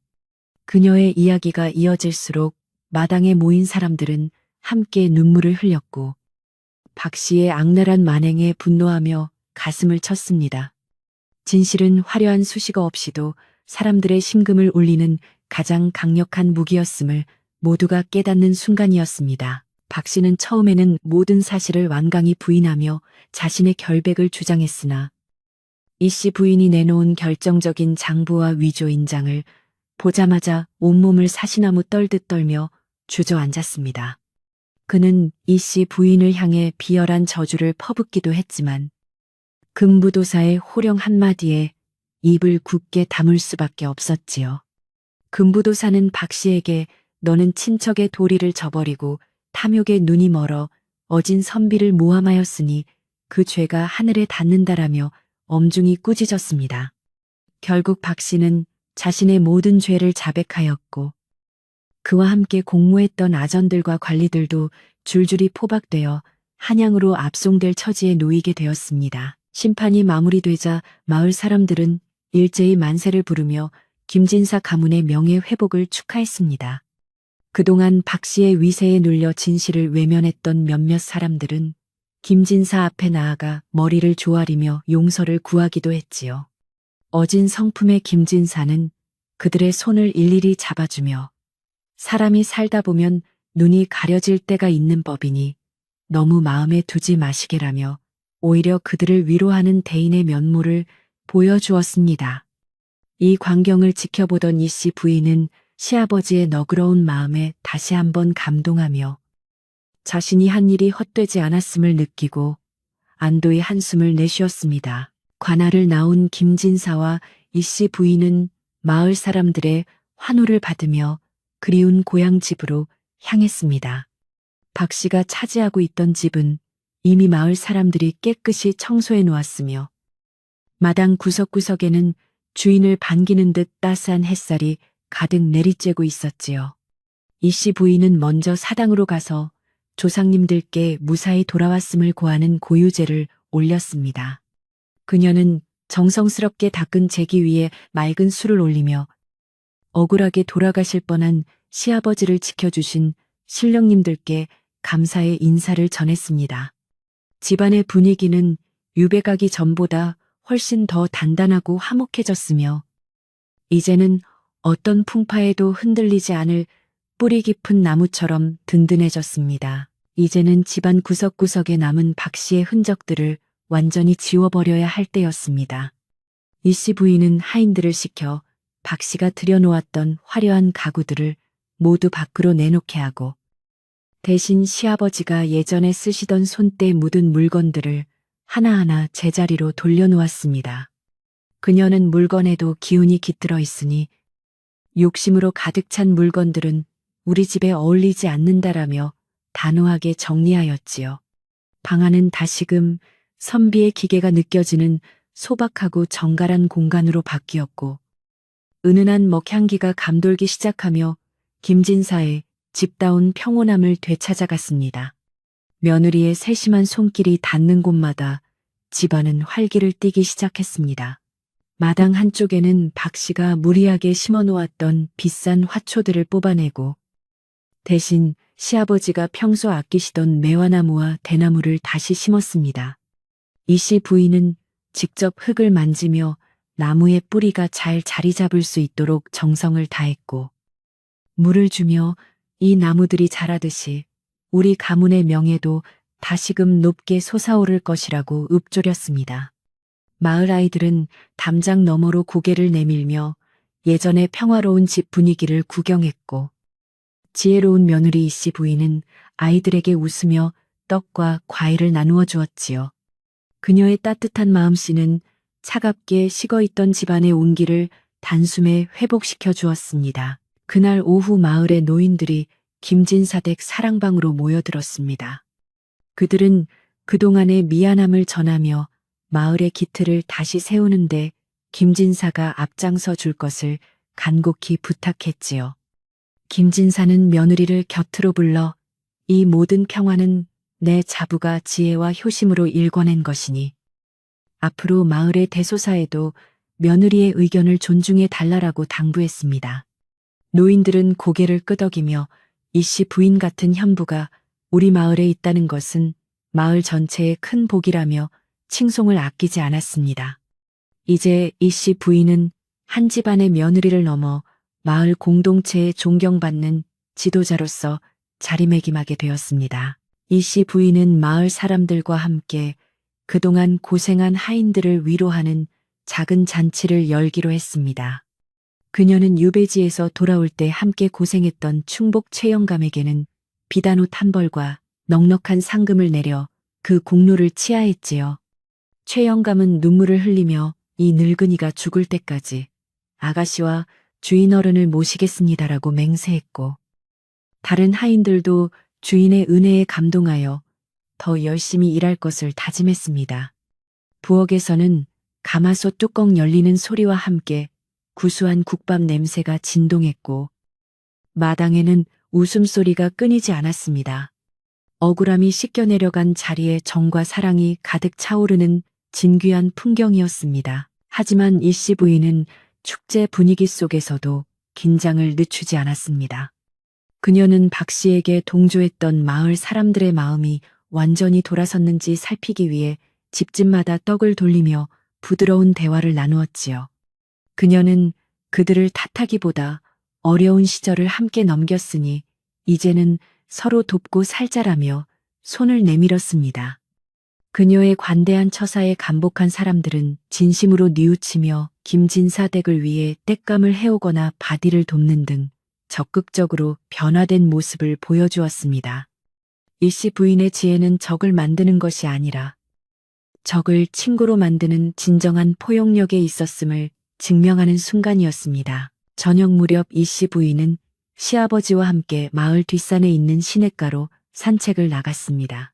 그녀의 이야기가 이어질수록 마당에 모인 사람들은 함께 눈물을 흘렸고 박 씨의 악랄한 만행에 분노하며 가슴을 쳤습니다. 진실은 화려한 수식어 없이도 사람들의 심금을 울리는 가장 강력한 무기였음을 모두가 깨닫는 순간이었습니다. 박 씨는 처음에는 모든 사실을 완강히 부인하며 자신의 결백을 주장했으나 이씨 부인이 내놓은 결정적인 장부와 위조 인장을 보자마자 온몸을 사시나무 떨듯 떨며 주저앉았습니다. 그는 이씨 부인을 향해 비열한 저주를 퍼붓기도 했지만 금부도사의 호령 한마디에 입을 굳게 다물 수밖에 없었지요. 금부도사는 박 씨에게 너는 친척의 도리를 저버리고 탐욕에 눈이 멀어 어진 선비를 모함하였으니 그 죄가 하늘에 닿는다라며 엄중히 꾸짖었습니다. 결국 박 씨는 자신의 모든 죄를 자백하였고 그와 함께 공모했던 아전들과 관리들도 줄줄이 포박되어 한양으로 압송될 처지에 놓이게 되었습니다. 심판이 마무리되자 마을 사람들은 일제히 만세를 부르며 김진사 가문의 명예 회복을 축하했습니다. 그동안 박 씨의 위세에 눌려 진실을 외면했던 몇몇 사람들은 김진사 앞에 나아가 머리를 조아리며 용서를 구하기도 했지요. 어진 성품의 김진사는 그들의 손을 일일이 잡아주며 사람이 살다 보면 눈이 가려질 때가 있는 법이니 너무 마음에 두지 마시게라며 오히려 그들을 위로하는 대인의 면모를 보여주었습니다. 이 광경을 지켜보던 이 씨 부인은 시아버지의 너그러운 마음에 다시 한번 감동하며 자신이 한 일이 헛되지 않았음을 느끼고 안도의 한숨을 내쉬었습니다. 관할을 나온 김진사와 이 씨 부인은 마을 사람들의 환호를 받으며 그리운 고향 집으로 향했습니다. 박 씨가 차지하고 있던 집은 이미 마을 사람들이 깨끗이 청소해 놓았으며 마당 구석구석에는 주인을 반기는 듯 따스한 햇살이 가득 내리쬐고 있었지요. 이 씨 부인은 먼저 사당으로 가서 조상님들께 무사히 돌아왔음을 고하는 고유제를 올렸습니다. 그녀는 정성스럽게 닦은 제기 위에 맑은 술을 올리며 억울하게 돌아가실 뻔한 시아버지를 지켜주신 신령님들께 감사의 인사를 전했습니다. 집안의 분위기는 유배가기 전보다 훨씬 더 단단하고 화목해졌으며 이제는 어떤 풍파에도 흔들리지 않을 뿌리 깊은 나무처럼 든든해졌습니다. 이제는 집안 구석구석에 남은 박 씨의 흔적들을 완전히 지워버려야 할 때였습니다. 이 씨 부인은 하인들을 시켜 박 씨가 들여놓았던 화려한 가구들을 모두 밖으로 내놓게 하고 대신 시아버지가 예전에 쓰시던 손때 묻은 물건들을 하나하나 제자리로 돌려놓았습니다. 그녀는 물건에도 기운이 깃들어 있으니 욕심으로 가득 찬 물건들은 우리 집에 어울리지 않는다라며 단호하게 정리하였지요. 방 안은 다시금 선비의 기계가 느껴지는 소박하고 정갈한 공간으로 바뀌었고 은은한 먹향기가 감돌기 시작하며 김진사의 집다운 평온함을 되찾아갔습니다. 며느리의 세심한 손길이 닿는 곳마다 집안은 활기를 띠기 시작했습니다. 마당 한쪽에는 박 씨가 무리하게 심어놓았던 비싼 화초들을 뽑아내고 대신 시아버지가 평소 아끼시던 매화나무와 대나무를 다시 심었습니다. 이 씨 부인은 직접 흙을 만지며 나무의 뿌리가 잘 자리 잡을 수 있도록 정성을 다했고 물을 주며 이 나무들이 자라듯이 우리 가문의 명예도 다시금 높게 솟아오를 것이라고 읊조렸습니다. 마을 아이들은 담장 너머로 고개를 내밀며 예전의 평화로운 집 분위기를 구경했고 지혜로운 며느리 이 씨 부인은 아이들에게 웃으며 떡과 과일을 나누어 주었지요. 그녀의 따뜻한 마음씨는 차갑게 식어있던 집안의 온기를 단숨에 회복시켜 주었습니다. 그날 오후 마을의 노인들이 김진사댁 사랑방으로 모여들었습니다. 그들은 그동안의 미안함을 전하며 마을의 기틀을 다시 세우는데 김진사가 앞장서 줄 것을 간곡히 부탁했지요. 김진사는 며느리를 곁으로 불러 이 모든 평화는 내 자부가 지혜와 효심으로 일궈낸 것이니 앞으로 마을의 대소사에도 며느리의 의견을 존중해 달라라고 당부했습니다. 노인들은 고개를 끄덕이며 이 씨 부인 같은 현부가 우리 마을에 있다는 것은 마을 전체의 큰 복이라며 칭송을 아끼지 않았습니다. 이제 이 씨 부인은 한 집안의 며느리를 넘어 마을 공동체에 존경받는 지도자로서 자리매김하게 되었습니다. 이 씨 부인은 마을 사람들과 함께 그동안 고생한 하인들을 위로하는 작은 잔치를 열기로 했습니다. 그녀는 유배지에서 돌아올 때 함께 고생했던 충복 최영감에게는 비단옷 한 벌과 넉넉한 상금을 내려 그 공로를 치하했지요. 최영감은 눈물을 흘리며 이 늙은이가 죽을 때까지 아가씨와 주인 어른을 모시겠습니다라고 맹세했고 다른 하인들도 주인의 은혜에 감동하여 더 열심히 일할 것을 다짐했습니다. 부엌에서는 가마솥 뚜껑 열리는 소리와 함께 구수한 국밥 냄새가 진동했고 마당에는 웃음소리가 끊이지 않았습니다. 억울함이 씻겨내려간 자리에 정과 사랑이 가득 차오르는 진귀한 풍경이었습니다. 하지만 이 씨 부인은 축제 분위기 속에서도 긴장을 늦추지 않았습니다. 그녀는 박 씨에게 동조했던 마을 사람들의 마음이 완전히 돌아섰는지 살피기 위해 집집마다 떡을 돌리며 부드러운 대화를 나누었지요. 그녀는 그들을 탓하기보다 어려운 시절을 함께 넘겼으니 이제는 서로 돕고 살자라며 손을 내밀었습니다. 그녀의 관대한 처사에 감복한 사람들은 진심으로 뉘우치며 김진사 댁을 위해 땔감을 해오거나 바디를 돕는 등 적극적으로 변화된 모습을 보여주었습니다. 이 씨 부인의 지혜는 적을 만드는 것이 아니라 적을 친구로 만드는 진정한 포용력에 있었음을 증명하는 순간이었습니다. 저녁 무렵 이 씨 부인은 시아버지와 함께 마을 뒷산에 있는 시냇가로 산책을 나갔습니다.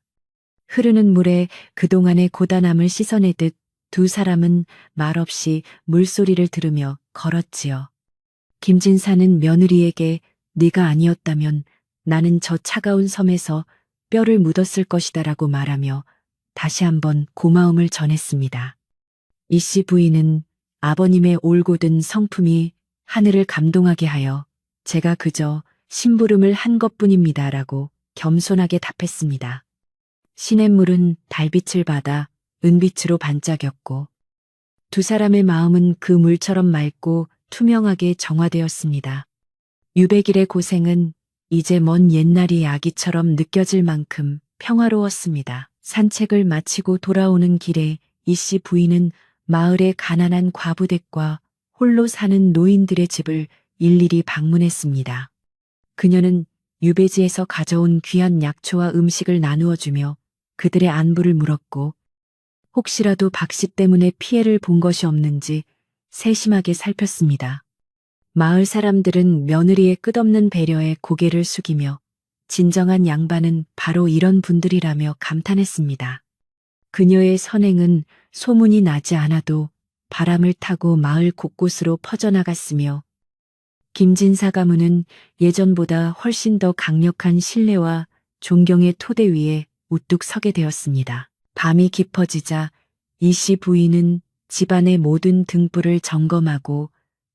흐르는 물에 그동안의 고단함을 씻어내듯 두 사람은 말없이 물소리를 들으며 걸었지요. 김진사는 며느리에게 네가 아니었다면 나는 저 차가운 섬에서 뼈를 묻었을 것이다라고 말하며 다시 한번 고마움을 전했습니다. 이 씨 부인은 아버님의 올곧은 성품이 하늘을 감동하게 하여 제가 그저 심부름을 한 것뿐입니다라고 겸손하게 답했습니다. 시냇물은 달빛을 받아 은빛으로 반짝였고 두 사람의 마음은 그 물처럼 맑고 투명하게 정화되었습니다. 유백일의 고생은 이제 먼 옛날이 아기처럼 느껴질 만큼 평화로웠습니다. 산책을 마치고 돌아오는 길에 이 씨 부인은 마을의 가난한 과부댁과 홀로 사는 노인들의 집을 일일이 방문했습니다. 그녀는 유배지에서 가져온 귀한 약초와 음식을 나누어 주며 그들의 안부를 물었고 혹시라도 박 씨 때문에 피해를 본 것이 없는지 세심하게 살폈습니다. 마을 사람들은 며느리의 끝없는 배려에 고개를 숙이며 진정한 양반은 바로 이런 분들이라며 감탄했습니다. 그녀의 선행은 소문이 나지 않아도 바람을 타고 마을 곳곳으로 퍼져나갔으며 김진사 가문은 예전보다 훨씬 더 강력한 신뢰와 존경의 토대 위에 우뚝 서게 되었습니다. 밤이 깊어지자 이 씨 부인은 집안의 모든 등불을 점검하고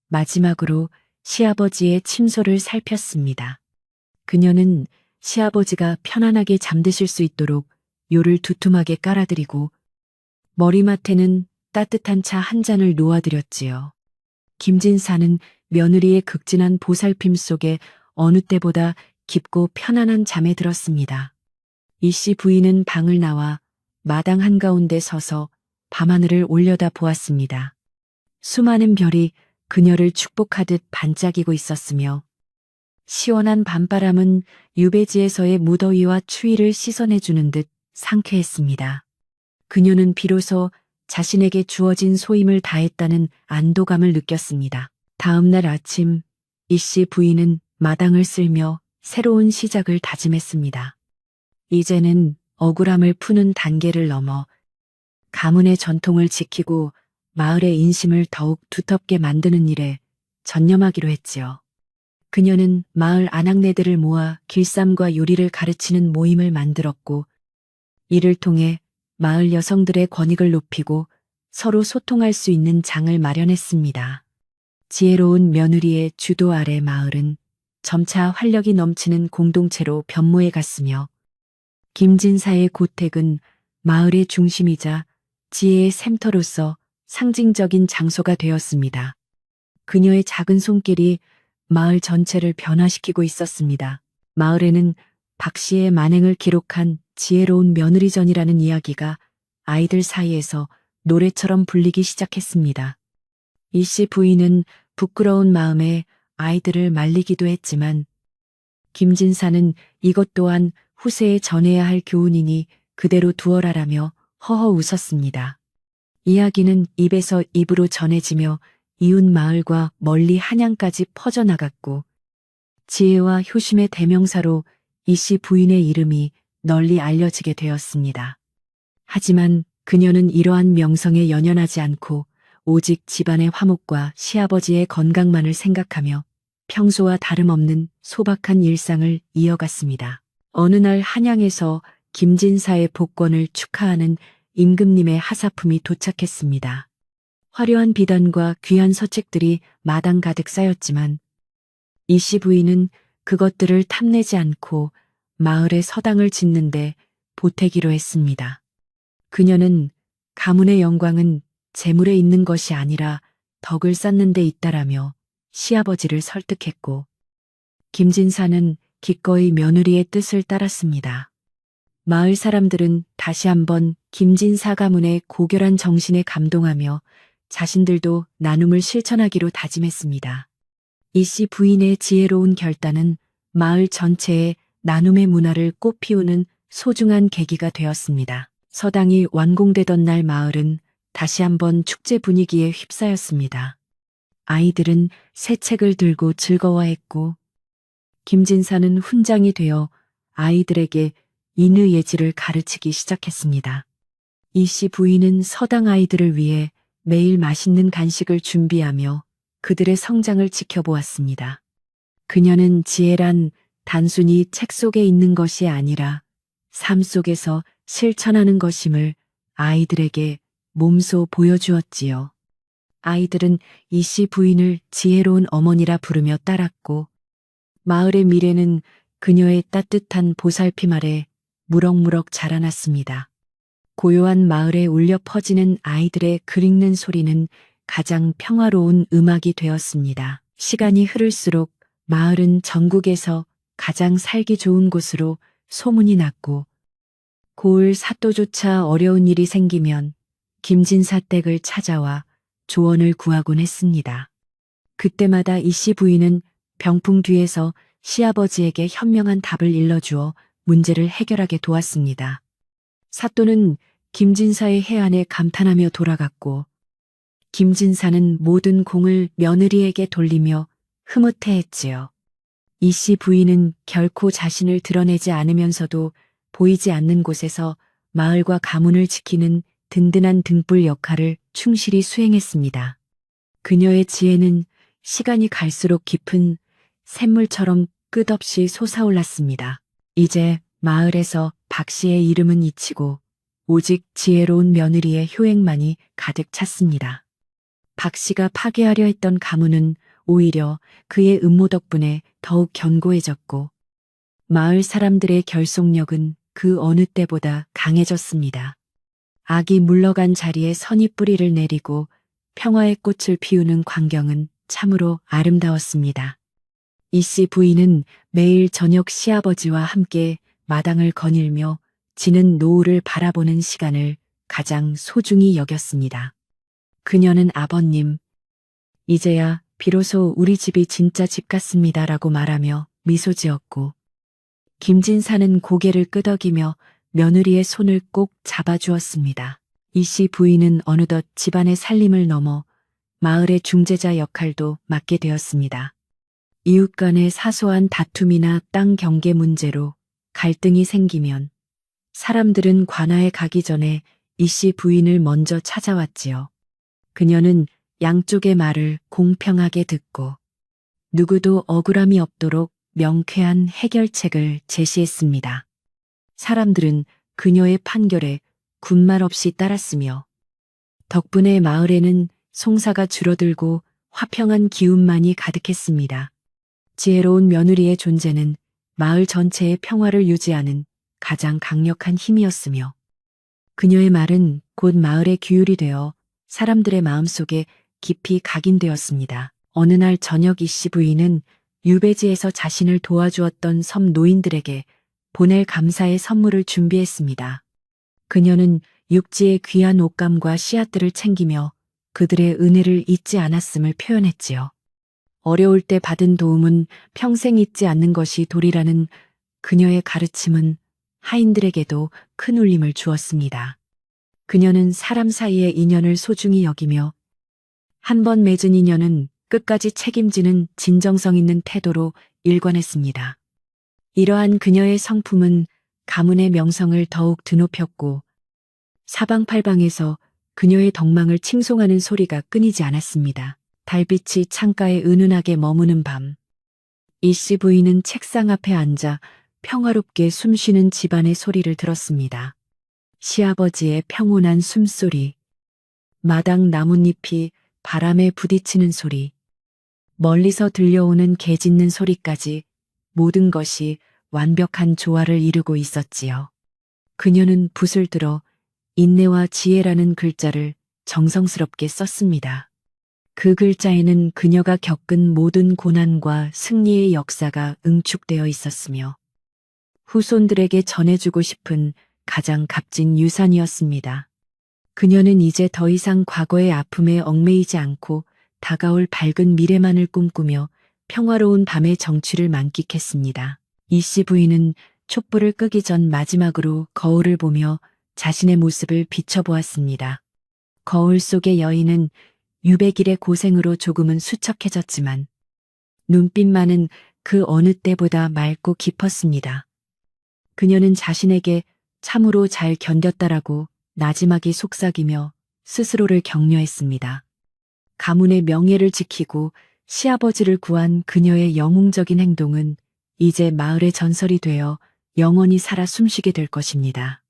마지막으로 시아버지의 침소를 살폈습니다. 그녀는 시아버지가 편안하게 잠드실 수 있도록 요를 두툼하게 깔아드리고 머리맡에는 따뜻한 차 한 잔을 놓아드렸지요. 김진사는 며느리의 극진한 보살핌 속에 어느 때보다 깊고 편안한 잠에 들었습니다. 이 씨 부인은 방을 나와 마당 한가운데 서서 밤하늘을 올려다 보았습니다. 수많은 별이 그녀를 축복하듯 반짝이고 있었으며 시원한 밤바람은 유배지에서의 무더위와 추위를 씻어내주는 듯 상쾌했습니다. 그녀는 비로소 자신에게 주어진 소임을 다했다는 안도감을 느꼈습니다. 다음 날 아침 이 씨 부인은 마당을 쓸며 새로운 시작을 다짐했습니다. 이제는 억울함을 푸는 단계를 넘어 가문의 전통을 지키고 마을의 인심을 더욱 두텁게 만드는 일에 전념하기로 했지요. 그녀는 마을 아낙네들을 모아 길쌈과 요리를 가르치는 모임을 만들었고 이를 통해 마을 여성들의 권익을 높이고 서로 소통할 수 있는 장을 마련했습니다. 지혜로운 며느리의 주도 아래 마을은 점차 활력이 넘치는 공동체로 변모해 갔으며 김진사의 고택은 마을의 중심이자 지혜의 샘터로서 상징적인 장소가 되었습니다. 그녀의 작은 손길이 마을 전체를 변화시키고 있었습니다. 마을에는 박 씨의 만행을 기록한 지혜로운 며느리전이라는 이야기가 아이들 사이에서 노래처럼 불리기 시작했습니다. 이 씨 부인은 부끄러운 마음에 아이들을 말리기도 했지만 김진사는 이것 또한 후세에 전해야 할 교훈이니 그대로 두어라라며 허허 웃었습니다. 이야기는 입에서 입으로 전해지며 이웃 마을과 멀리 한양까지 퍼져나갔고 지혜와 효심의 대명사로 이 씨 부인의 이름이 널리 알려지게 되었습니다. 하지만 그녀는 이러한 명성에 연연하지 않고 오직 집안의 화목과 시아버지의 건강만을 생각하며 평소와 다름없는 소박한 일상을 이어갔습니다. 어느 날 한양에서 김진사의 복권을 축하하는 임금님의 하사품이 도착했습니다. 화려한 비단과 귀한 서책들이 마당 가득 쌓였지만 이씨 부인은 그것들을 탐내지 않고 마을에 서당을 짓는데 보태기로 했습니다. 그녀는 가문의 영광은 재물에 있는 것이 아니라 덕을 쌓는 데 있다라며 시아버지를 설득했고 김진사는 기꺼이 며느리의 뜻을 따랐습니다. 마을 사람들은 다시 한번 김진사 가문의 고결한 정신에 감동하며 자신들도 나눔을 실천하기로 다짐했습니다. 이씨 부인의 지혜로운 결단은 마을 전체에 나눔의 문화를 꽃피우는 소중한 계기가 되었습니다. 서당이 완공되던 날 마을은 다시 한번 축제 분위기에 휩싸였습니다. 아이들은 새 책을 들고 즐거워했고 김진사는 훈장이 되어 아이들에게 인의예지를 가르치기 시작했습니다. 이씨 부인은 서당 아이들을 위해 매일 맛있는 간식을 준비하며 그들의 성장을 지켜보았습니다. 그녀는 지혜란 단순히 책 속에 있는 것이 아니라 삶 속에서 실천하는 것임을 아이들에게 몸소 보여주었지요. 아이들은 이씨 부인을 지혜로운 어머니라 부르며 따랐고 마을의 미래는 그녀의 따뜻한 보살핌 아래 무럭무럭 자라났습니다. 고요한 마을에 울려 퍼지는 아이들의 글 읽는 소리는 가장 평화로운 음악이 되었습니다. 시간이 흐를수록 마을은 전국에서 가장 살기 좋은 곳으로 소문이 났고 고을 사또조차 어려운 일이 생기면 김진사 댁을 찾아와 조언을 구하곤 했습니다. 그때마다 이씨 부인은 병풍 뒤에서 시아버지에게 현명한 답을 일러주어 문제를 해결하게 도왔습니다. 사또는 김진사의 해안에 감탄하며 돌아갔고 김진사는 모든 공을 며느리에게 돌리며 흐뭇해했지요. 이씨 부인은 결코 자신을 드러내지 않으면서도 보이지 않는 곳에서 마을과 가문을 지키는 든든한 등불 역할을 충실히 수행했습니다. 그녀의 지혜는 시간이 갈수록 깊은 샘물처럼 끝없이 솟아올랐습니다. 이제 마을에서 박 씨의 이름은 잊히고 오직 지혜로운 며느리의 효행만이 가득 찼습니다. 박 씨가 파괴하려 했던 가문은 오히려 그의 음모 덕분에 더욱 견고해졌고 마을 사람들의 결속력은 그 어느 때보다 강해졌습니다. 악이 물러간 자리에 선이 뿌리를 내리고 평화의 꽃을 피우는 광경은 참으로 아름다웠습니다. 이씨 부인은 매일 저녁 시아버지와 함께 마당을 거닐며 지는 노을을 바라보는 시간을 가장 소중히 여겼습니다. 그녀는 아버님, 이제야 비로소 우리 집이 진짜 집 같습니다라고 말하며 미소 지었고 김진사는 고개를 끄덕이며 며느리의 손을 꼭 잡아주었습니다. 이씨 부인은 어느덧 집안의 살림을 넘어 마을의 중재자 역할도 맡게 되었습니다. 이웃 간의 사소한 다툼이나 땅 경계 문제로 갈등이 생기면 사람들은 관아에 가기 전에 이씨 부인을 먼저 찾아왔지요. 그녀는 양쪽의 말을 공평하게 듣고 누구도 억울함이 없도록 명쾌한 해결책을 제시했습니다. 사람들은 그녀의 판결에 군말 없이 따랐으며 덕분에 마을에는 송사가 줄어들고 화평한 기운만이 가득했습니다. 지혜로운 며느리의 존재는 마을 전체의 평화를 유지하는 가장 강력한 힘이었으며 그녀의 말은 곧 마을의 규율이 되어 사람들의 마음속에 깊이 각인되었습니다. 어느 날 저녁 이씨 부인은 유배지에서 자신을 도와주었던 섬 노인들에게 보낼 감사의 선물을 준비했습니다. 그녀는 육지의 귀한 옷감과 씨앗들을 챙기며 그들의 은혜를 잊지 않았음을 표현했지요. 어려울 때 받은 도움은 평생 잊지 않는 것이 도리라는 그녀의 가르침은 하인들에게도 큰 울림을 주었습니다. 그녀는 사람 사이의 인연을 소중히 여기며 한 번 맺은 인연은 끝까지 책임지는 진정성 있는 태도로 일관했습니다. 이러한 그녀의 성품은 가문의 명성을 더욱 드높였고 사방팔방에서 그녀의 덕망을 칭송하는 소리가 끊이지 않았습니다. 달빛이 창가에 은은하게 머무는 밤, 이씨 부인은 책상 앞에 앉아 평화롭게 숨쉬는 집안의 소리를 들었습니다. 시아버지의 평온한 숨소리, 마당 나뭇잎이 바람에 부딪히는 소리, 멀리서 들려오는 개 짖는 소리까지 모든 것이 완벽한 조화를 이루고 있었지요. 그녀는 붓을 들어 인내와 지혜라는 글자를 정성스럽게 썼습니다. 그 글자에는 그녀가 겪은 모든 고난과 승리의 역사가 응축되어 있었으며 후손들에게 전해주고 싶은 가장 값진 유산이었습니다. 그녀는 이제 더 이상 과거의 아픔에 얽매이지 않고 다가올 밝은 미래만을 꿈꾸며 평화로운 밤의 정취를 만끽했습니다. 이씨 부인은 촛불을 끄기 전 마지막으로 거울을 보며 자신의 모습을 비춰보았습니다. 거울 속의 여인은 유백일의 고생으로 조금은 수척해졌지만 눈빛만은 그 어느 때보다 맑고 깊었습니다. 그녀는 자신에게 참으로 잘 견뎠다라고 나지막이 속삭이며 스스로를 격려했습니다. 가문의 명예를 지키고 시아버지를 구한 그녀의 영웅적인 행동은 이제 마을의 전설이 되어 영원히 살아 숨쉬게 될 것입니다.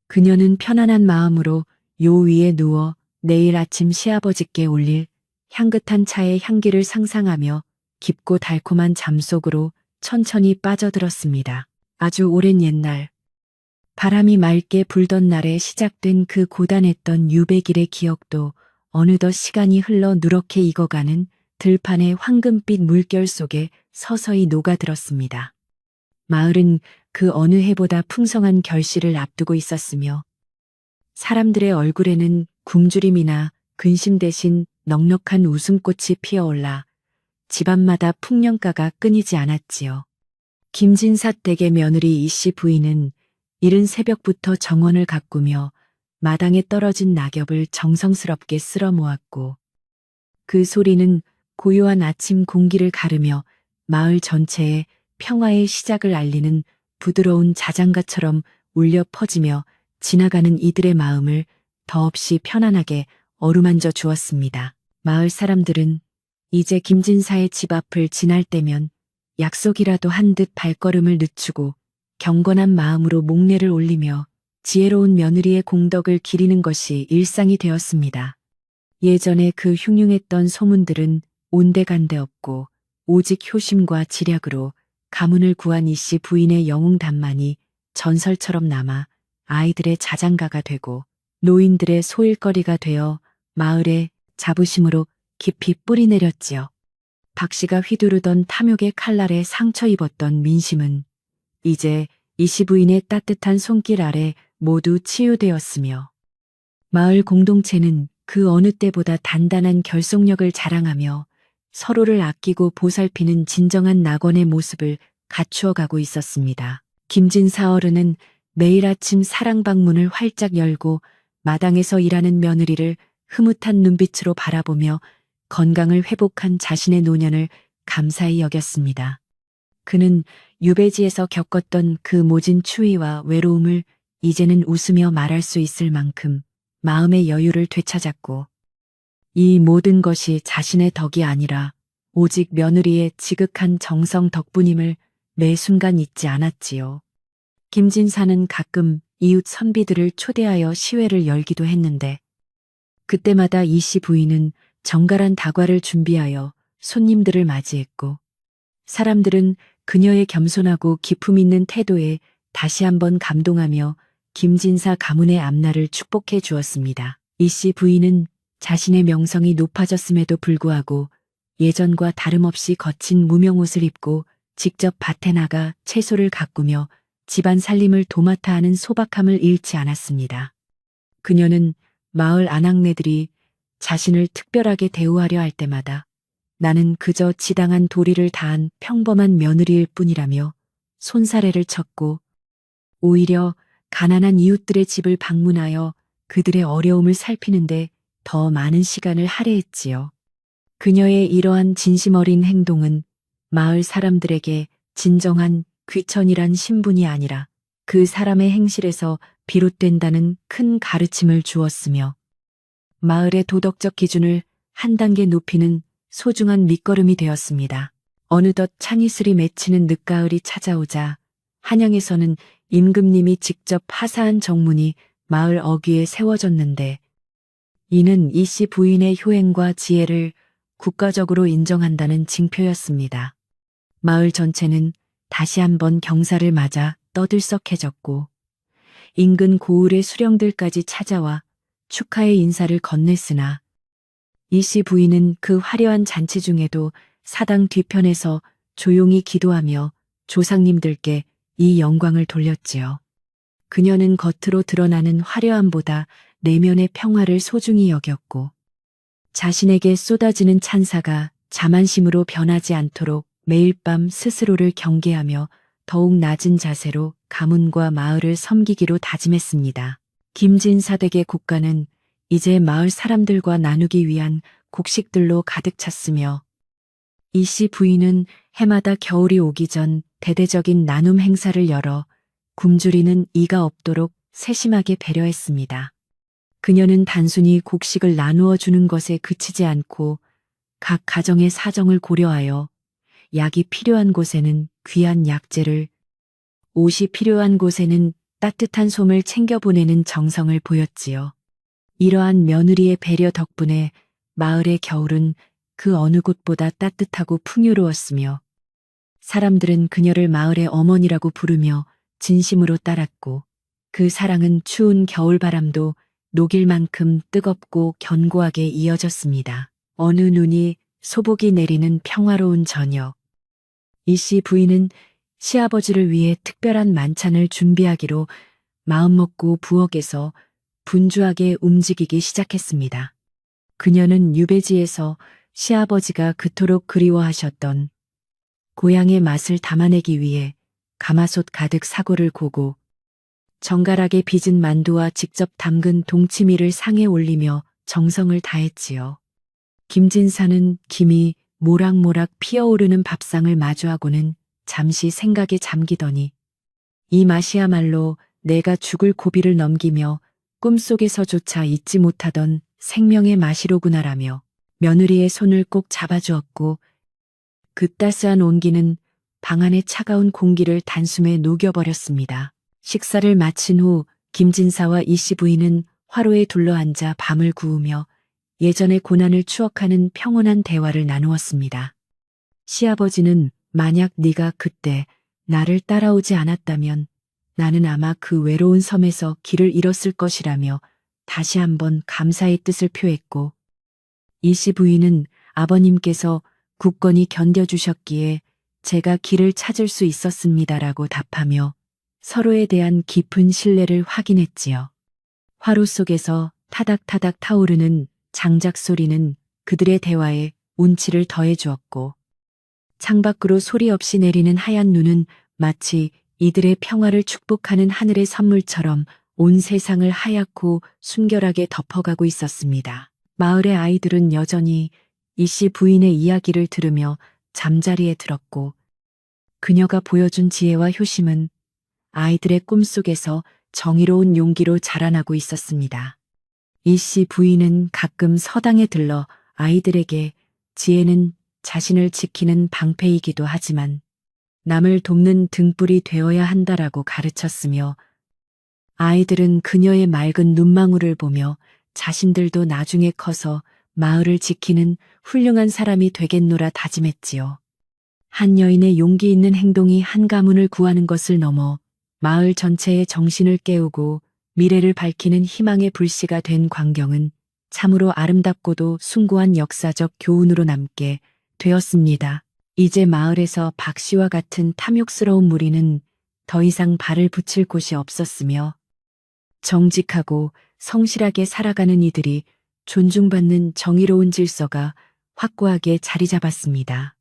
그녀는 편안한 마음으로 요 위에 누워 내일 아침 시아버지께 올릴 향긋한 차의 향기를 상상하며 깊고 달콤한 잠 속으로 천천히 빠져들었습니다. 아주 오랜 옛날, 바람이 맑게 불던 날에 시작된 그 고단했던 유백일의 기억도 어느덧 시간이 흘러 누렇게 익어가는 들판의 황금빛 물결 속에 서서히 녹아들었습니다. 마을은 그 어느 해보다 풍성한 결실을 앞두고 있었으며 사람들의 얼굴에는 굶주림이나 근심 대신 넉넉한 웃음꽃이 피어올라 집안마다 풍년가가 끊이지 않았지요. 김진사 댁의 며느리 이씨 부인은 이른 새벽부터 정원을 가꾸며 마당에 떨어진 낙엽을 정성스럽게 쓸어 모았고 그 소리는 고요한 아침 공기를 가르며 마을 전체에 평화의 시작을 알리는 부드러운 자장가처럼 울려 퍼지며 지나가는 이들의 마음을 더없이 편안하게 어루만져 주었습니다. 마을 사람들은 이제 김진사의 집 앞을 지날 때면 약속이라도 한 듯 발걸음을 늦추고 경건한 마음으로 목례를 올리며 지혜로운 며느리의 공덕을 기리는 것이 일상이 되었습니다. 예전에 그 흉흉했던 소문들은 온데간데 없고 오직 효심과 지략으로 가문을 구한 이씨 부인의 영웅담만이 전설처럼 남아 아이들의 자장가가 되고 노인들의 소일거리가 되어 마을에 자부심으로 깊이 뿌리내렸지요. 박씨가 휘두르던 탐욕의 칼날에 상처 입었던 민심은 이제 이씨 부인의 따뜻한 손길 아래 모두 치유되었으며 마을 공동체는 그 어느 때보다 단단한 결속력을 자랑하며 서로를 아끼고 보살피는 진정한 낙원의 모습을 갖추어가고 있었습니다. 김진사 어른은 매일 아침 사랑방문을 활짝 열고 마당에서 일하는 며느리를 흐뭇한 눈빛으로 바라보며 건강을 회복한 자신의 노년을 감사히 여겼습니다. 그는 유배지에서 겪었던 그 모진 추위와 외로움을 이제는 웃으며 말할 수 있을 만큼 마음의 여유를 되찾았고 이 모든 것이 자신의 덕이 아니라 오직 며느리의 지극한 정성 덕분임을 매 순간 잊지 않았지요. 김진사는 가끔 이웃 선비들을 초대하여 시회를 열기도 했는데 그때마다 이씨 부인은 정갈한 다과를 준비하여 손님들을 맞이했고 사람들은 그녀의 겸손하고 기품 있는 태도에 다시 한번 감동하며 김진사 가문의 앞날을 축복해 주었습니다. 이씨 부인은 자신의 명성이 높아졌음에도 불구하고 예전과 다름없이 거친 무명옷을 입고 직접 밭에 나가 채소를 가꾸며 집안 살림을 도맡아 하는 소박함을 잃지 않았습니다. 그녀는 마을 아낙네들이 자신을 특별하게 대우하려 할 때마다 나는 그저 지당한 도리를 다한 평범한 며느리일 뿐이라며 손사래를 쳤고 오히려 가난한 이웃들의 집을 방문하여 그들의 어려움을 살피는데 더 많은 시간을 할애했지요. 그녀의 이러한 진심 어린 행동은 마을 사람들에게 진정한 귀천이란 신분이 아니라 그 사람의 행실에서 비롯된다는 큰 가르침을 주었으며 마을의 도덕적 기준을 한 단계 높이는 소중한 밑거름이 되었습니다. 어느덧 창이슬이 맺히는 늦가을이 찾아오자 한양에서는 임금님이 직접 하사한 정문이 마을 어귀에 세워졌는데 이는 이씨 부인의 효행과 지혜를 국가적으로 인정한다는 징표였습니다. 마을 전체는 다시 한번 경사를 맞아 떠들썩해졌고 인근 고을의 수령들까지 찾아와 축하의 인사를 건넸으나 이씨 부인은 그 화려한 잔치 중에도 사당 뒤편에서 조용히 기도하며 조상님들께 이 영광을 돌렸지요. 그녀는 겉으로 드러나는 화려함보다 내면의 평화를 소중히 여겼고 자신에게 쏟아지는 찬사가 자만심으로 변하지 않도록 매일 밤 스스로를 경계하며 더욱 낮은 자세로 가문과 마을을 섬기기로 다짐했습니다. 김진사댁의 국가는 이제 마을 사람들과 나누기 위한 곡식들로 가득 찼으며 이씨 부인은 해마다 겨울이 오기 전 대대적인 나눔 행사를 열어 굶주리는 이가 없도록 세심하게 배려했습니다. 그녀는 단순히 곡식을 나누어 주는 것에 그치지 않고 각 가정의 사정을 고려하여 약이 필요한 곳에는 귀한 약재를, 옷이 필요한 곳에는 따뜻한 솜을 챙겨보내는 정성을 보였지요. 이러한 며느리의 배려 덕분에 마을의 겨울은 그 어느 곳보다 따뜻하고 풍요로웠으며 사람들은 그녀를 마을의 어머니라고 부르며 진심으로 따랐고 그 사랑은 추운 겨울바람도 녹일 만큼 뜨겁고 견고하게 이어졌습니다. 어느 눈이 소복이 내리는 평화로운 저녁. 이씨 부인은 시아버지를 위해 특별한 만찬을 준비하기로 마음먹고 부엌에서 분주하게 움직이기 시작했습니다. 그녀는 유배지에서 시아버지가 그토록 그리워하셨던 고향의 맛을 담아내기 위해 가마솥 가득 사골을 고고 정갈하게 빚은 만두와 직접 담근 동치미를 상에 올리며 정성을 다했지요. 김진사는 김이 모락모락 피어오르는 밥상을 마주하고는 잠시 생각에 잠기더니 이 맛이야말로 내가 죽을 고비를 넘기며 꿈속에서조차 잊지 못하던 생명의 맛이로구나라며 며느리의 손을 꼭 잡아주었고 그 따스한 온기는 방 안의 차가운 공기를 단숨에 녹여버렸습니다. 식사를 마친 후 김진사와 이씨 부인은 화로에 둘러앉아 밤을 구우며 예전의 고난을 추억하는 평온한 대화를 나누었습니다. 시아버지는 만약 네가 그때 나를 따라오지 않았다면 나는 아마 그 외로운 섬에서 길을 잃었을 것이라며 다시 한번 감사의 뜻을 표했고 이씨 부인은 아버님께서 굳건히 견뎌주셨기에 제가 길을 찾을 수 있었습니다라고 답하며 서로에 대한 깊은 신뢰를 확인했지요. 화로 속에서 타닥타닥 타오르는 장작 소리는 그들의 대화에 운치를 더해주었고 창밖으로 소리 없이 내리는 하얀 눈은 마치 이들의 평화를 축복하는 하늘의 선물처럼 온 세상을 하얗고 순결하게 덮어가고 있었습니다. 마을의 아이들은 여전히 이씨 부인의 이야기를 들으며 잠자리에 들었고 그녀가 보여준 지혜와 효심은 아이들의 꿈속에서 정의로운 용기로 자라나고 있었습니다. 이씨 부인은 가끔 서당에 들러 아이들에게 지혜는 자신을 지키는 방패이기도 하지만 남을 돕는 등불이 되어야 한다라고 가르쳤으며 아이들은 그녀의 맑은 눈망울을 보며 자신들도 나중에 커서 마을을 지키는 훌륭한 사람이 되겠노라 다짐했지요. 한 여인의 용기 있는 행동이 한 가문을 구하는 것을 넘어 마을 전체의 정신을 깨우고 미래를 밝히는 희망의 불씨가 된 광경은 참으로 아름답고도 숭고한 역사적 교훈으로 남게 되었습니다. 이제 마을에서 박 씨와 같은 탐욕스러운 무리는 더 이상 발을 붙일 곳이 없었으며 정직하고 성실하게 살아가는 이들이 존중받는 정의로운 질서가 확고하게 자리 잡았습니다.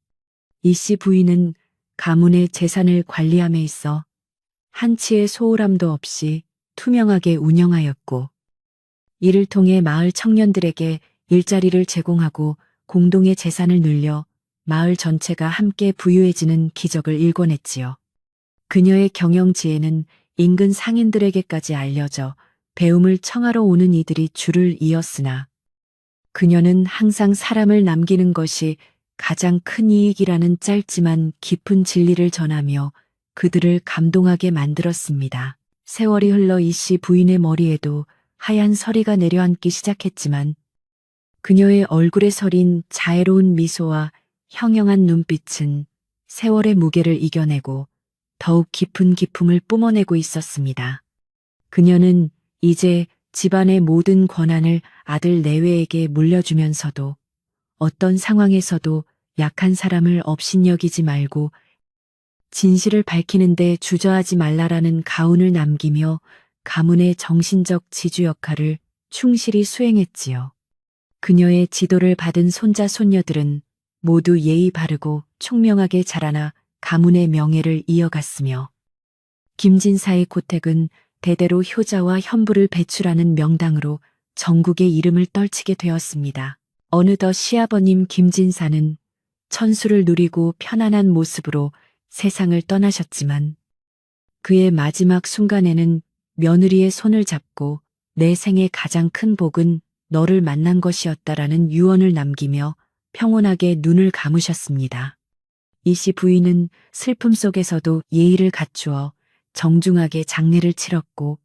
이씨 부인은 가문의 재산을 관리함에 있어 한치의 소홀함도 없이 투명하게 운영하였고 이를 통해 마을 청년들에게 일자리를 제공하고 공동의 재산을 늘려 마을 전체가 함께 부유해지는 기적을 일궈냈지요. 그녀의 경영 지혜는 인근 상인들에게까지 알려져 배움을 청하러 오는 이들이 줄을 이었으나 그녀는 항상 사람을 남기는 것이 가장 큰 이익이라는 짧지만 깊은 진리를 전하며 그들을 감동하게 만들었습니다. 세월이 흘러 이 씨 부인의 머리에도 하얀 서리가 내려앉기 시작했지만 그녀의 얼굴에 서린 자애로운 미소와 형형한 눈빛은 세월의 무게를 이겨내고 더욱 깊은 기품을 뿜어내고 있었습니다. 그녀는 이제 집안의 모든 권한을 아들 내외에게 물려주면서도 어떤 상황에서도 약한 사람을 업신여기지 말고 진실을 밝히는데 주저하지 말라라는 가훈을 남기며 가문의 정신적 지주 역할을 충실히 수행했지요. 그녀의 지도를 받은 손자 손녀들은 모두 예의 바르고 총명하게 자라나 가문의 명예를 이어갔으며 김진사의 고택은 대대로 효자와 현부를 배출하는 명당으로 전국의 이름을 떨치게 되었습니다. 어느덧 시아버님 김진사는 천수를 누리고 편안한 모습으로 세상을 떠나셨지만 그의 마지막 순간에는 며느리의 손을 잡고 내 생의 가장 큰 복은 너를 만난 것이었다라는 유언을 남기며 평온하게 눈을 감으셨습니다. 이 씨 부인은 슬픔 속에서도 예의를 갖추어 정중하게 장례를 치렀고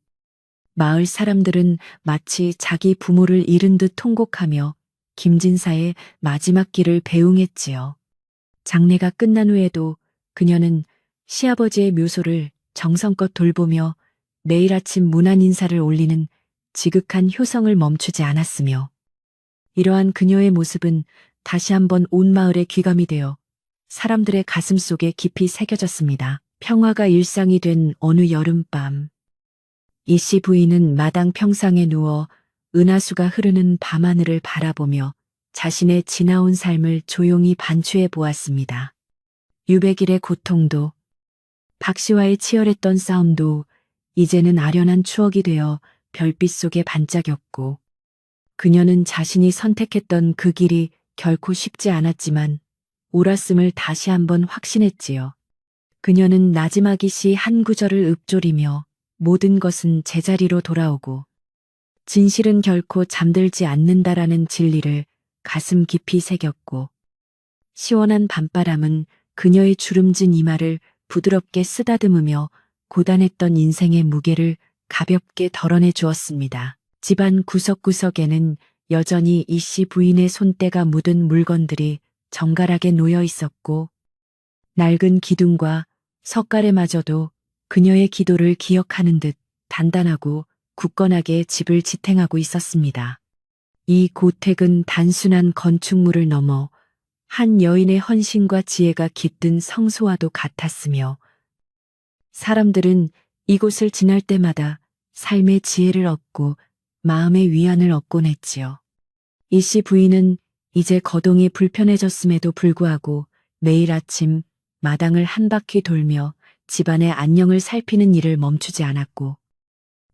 마을 사람들은 마치 자기 부모를 잃은 듯 통곡하며 김진사의 마지막 길을 배웅했지요. 장례가 끝난 후에도 그녀는 시아버지의 묘소를 정성껏 돌보며 매일 아침 문안 인사를 올리는 지극한 효성을 멈추지 않았으며 이러한 그녀의 모습은 다시 한번 온 마을에 귀감이 되어 사람들의 가슴 속에 깊이 새겨졌습니다. 평화가 일상이 된 어느 여름밤, 이 씨 부인은 마당 평상에 누워 은하수가 흐르는 밤하늘을 바라보며 자신의 지나온 삶을 조용히 반추해 보았습니다. 유백일의 고통도, 박 씨와의 치열했던 싸움도 이제는 아련한 추억이 되어 별빛 속에 반짝였고, 그녀는 자신이 선택했던 그 길이 결코 쉽지 않았지만 옳았음을 다시 한번 확신했지요. 그녀는 나지막이 씨 한 구절을 읊조리며 모든 것은 제자리로 돌아오고 진실은 결코 잠들지 않는다라는 진리를 가슴 깊이 새겼고 시원한 밤바람은 그녀의 주름진 이마를 부드럽게 쓰다듬으며 고단했던 인생의 무게를 가볍게 덜어내 주었습니다. 집안 구석구석에는 여전히 이 씨 부인의 손때가 묻은 물건들이 정갈하게 놓여 있었고 낡은 기둥과 석가래마저도 그녀의 기도를 기억하는 듯 단단하고 굳건하게 집을 지탱하고 있었습니다. 이 고택은 단순한 건축물을 넘어 한 여인의 헌신과 지혜가 깃든 성소와도 같았으며 사람들은 이곳을 지날 때마다 삶의 지혜를 얻고 마음의 위안을 얻곤 했지요. 이 씨 부인은 이제 거동이 불편해졌음에도 불구하고 매일 아침 마당을 한 바퀴 돌며 집안의 안녕을 살피는 일을 멈추지 않았고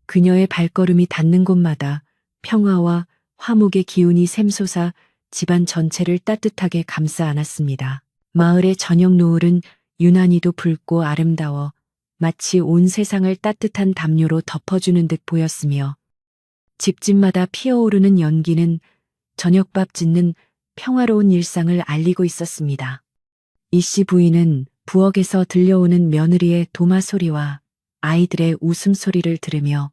그녀의 발걸음이 닿는 곳마다 평화와 화목의 기운이 샘솟아 집안 전체를 따뜻하게 감싸 안았습니다. 마을의 저녁 노을은 유난히도 붉고 아름다워 마치 온 세상을 따뜻한 담요로 덮어주는 듯 보였으며 집집마다 피어오르는 연기는 저녁밥 짓는 평화로운 일상을 알리고 있었습니다. 이 씨 부인은 부엌에서 들려오는 며느리의 도마 소리와 아이들의 웃음소리를 들으며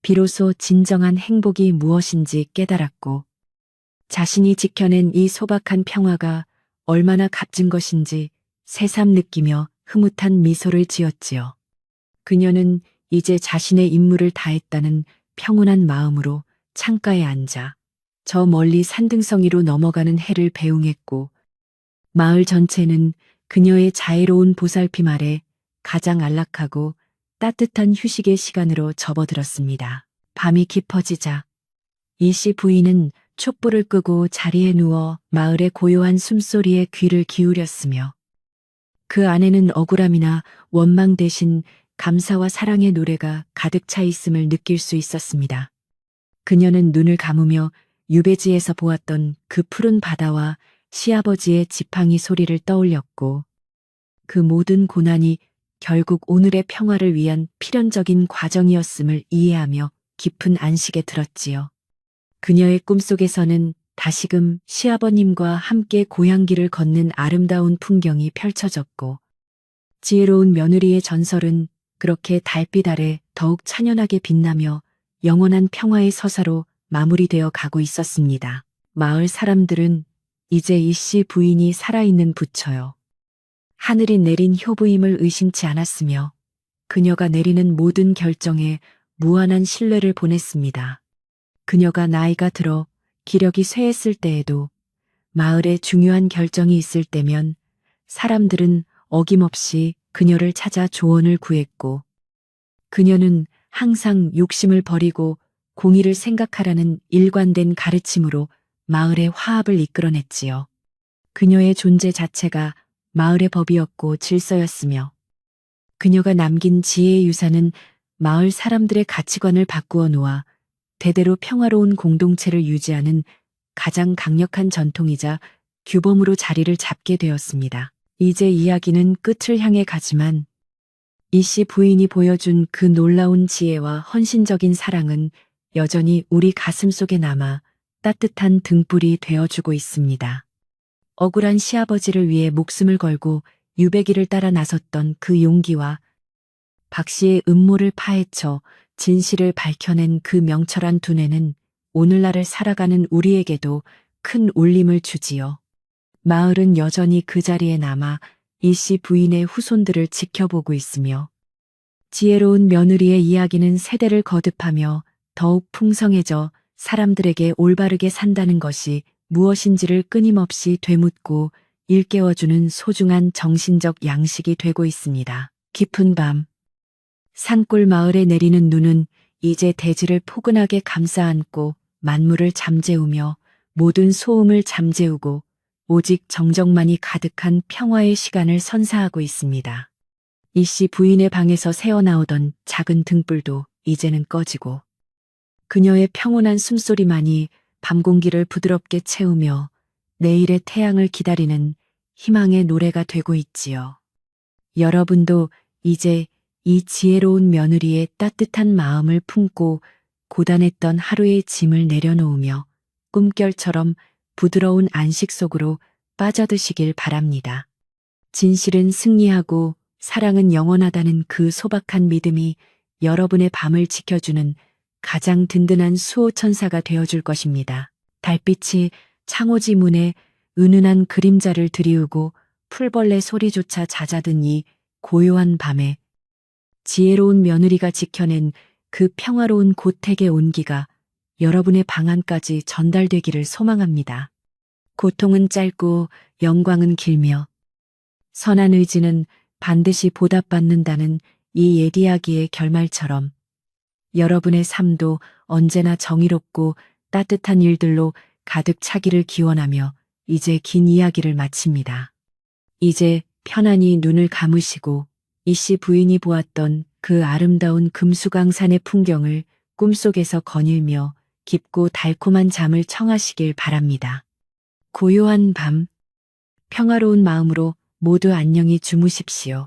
비로소 진정한 행복이 무엇인지 깨달았고 자신이 지켜낸 이 소박한 평화가 얼마나 값진 것인지 새삼 느끼며 흐뭇한 미소를 지었지요. 그녀는 이제 자신의 임무를 다했다는 평온한 마음으로 창가에 앉아 저 멀리 산등성이로 넘어가는 해를 배웅했고 마을 전체는 그녀의 자애로운 보살핌 아래 가장 안락하고 따뜻한 휴식의 시간으로 접어들었습니다. 밤이 깊어지자 이 씨 부인은 촛불을 끄고 자리에 누워 마을의 고요한 숨소리에 귀를 기울였으며 그 안에는 억울함이나 원망 대신 감사와 사랑의 노래가 가득 차 있음을 느낄 수 있었습니다. 그녀는 눈을 감으며 유배지에서 보았던 그 푸른 바다와 시아버지의 지팡이 소리를 떠올렸고 그 모든 고난이 결국 오늘의 평화를 위한 필연적인 과정이었음을 이해하며 깊은 안식에 들었지요. 그녀의 꿈속에서는 다시금 시아버님과 함께 고향길을 걷는 아름다운 풍경이 펼쳐졌고 지혜로운 며느리의 전설은 그렇게 달빛 아래 더욱 찬연하게 빛나며 영원한 평화의 서사로 마무리되어 가고 있었습니다. 마을 사람들은 이제 이 씨 부인이 살아있는 부처요. 하늘이 내린 효부임을 의심치 않았으며 그녀가 내리는 모든 결정에 무한한 신뢰를 보냈습니다. 그녀가 나이가 들어 기력이 쇠했을 때에도 마을에 중요한 결정이 있을 때면 사람들은 어김없이 그녀를 찾아 조언을 구했고 그녀는 항상 욕심을 버리고 공의를 생각하라는 일관된 가르침으로 마을의 화합을 이끌어냈지요. 그녀의 존재 자체가 마을의 법이었고 질서였으며 그녀가 남긴 지혜의 유산은 마을 사람들의 가치관을 바꾸어 놓아 대대로 평화로운 공동체를 유지하는 가장 강력한 전통이자 규범으로 자리를 잡게 되었습니다. 이제 이야기는 끝을 향해 가지만 이 씨 부인이 보여준 그 놀라운 지혜와 헌신적인 사랑은 여전히 우리 가슴속에 남아 따뜻한 등불이 되어주고 있습니다. 억울한 시아버지를 위해 목숨을 걸고 유배기를 따라 나섰던 그 용기와 박 씨의 음모를 파헤쳐 진실을 밝혀낸 그 명철한 두뇌는 오늘날을 살아가는 우리에게도 큰 울림을 주지요. 마을은 여전히 그 자리에 남아 이 씨 부인의 후손들을 지켜보고 있으며 지혜로운 며느리의 이야기는 세대를 거듭하며 더욱 풍성해져 사람들에게 올바르게 산다는 것이 무엇인지를 끊임없이 되묻고 일깨워주는 소중한 정신적 양식이 되고 있습니다. 깊은 밤, 산골 마을에 내리는 눈은 이제 대지를 포근하게 감싸 안고 만물을 잠재우며 모든 소음을 잠재우고 오직 정적만이 가득한 평화의 시간을 선사하고 있습니다. 이 씨 부인의 방에서 새어나오던 작은 등불도 이제는 꺼지고 그녀의 평온한 숨소리만이 밤 공기를 부드럽게 채우며 내일의 태양을 기다리는 희망의 노래가 되고 있지요. 여러분도 이제 이 지혜로운 며느리의 따뜻한 마음을 품고 고단했던 하루의 짐을 내려놓으며 꿈결처럼 부드러운 안식 속으로 빠져드시길 바랍니다. 진실은 승리하고 사랑은 영원하다는 그 소박한 믿음이 여러분의 밤을 지켜주는 가장 든든한 수호천사가 되어줄 것입니다. 달빛이 창호지 문에 은은한 그림자를 드리우고 풀벌레 소리조차 잦아든 이 고요한 밤에 지혜로운 며느리가 지켜낸 그 평화로운 고택의 온기가 여러분의 방 안까지 전달되기를 소망합니다. 고통은 짧고 영광은 길며 선한 의지는 반드시 보답받는다는 이 옛 이야기의 결말처럼 여러분의 삶도 언제나 정의롭고 따뜻한 일들로 가득 차기를 기원하며 이제 긴 이야기를 마칩니다. 이제 편안히 눈을 감으시고 이 씨 부인이 보았던 그 아름다운 금수강산의 풍경을 꿈속에서 거닐며 깊고 달콤한 잠을 청하시길 바랍니다. 고요한 밤, 평화로운 마음으로 모두 안녕히 주무십시오.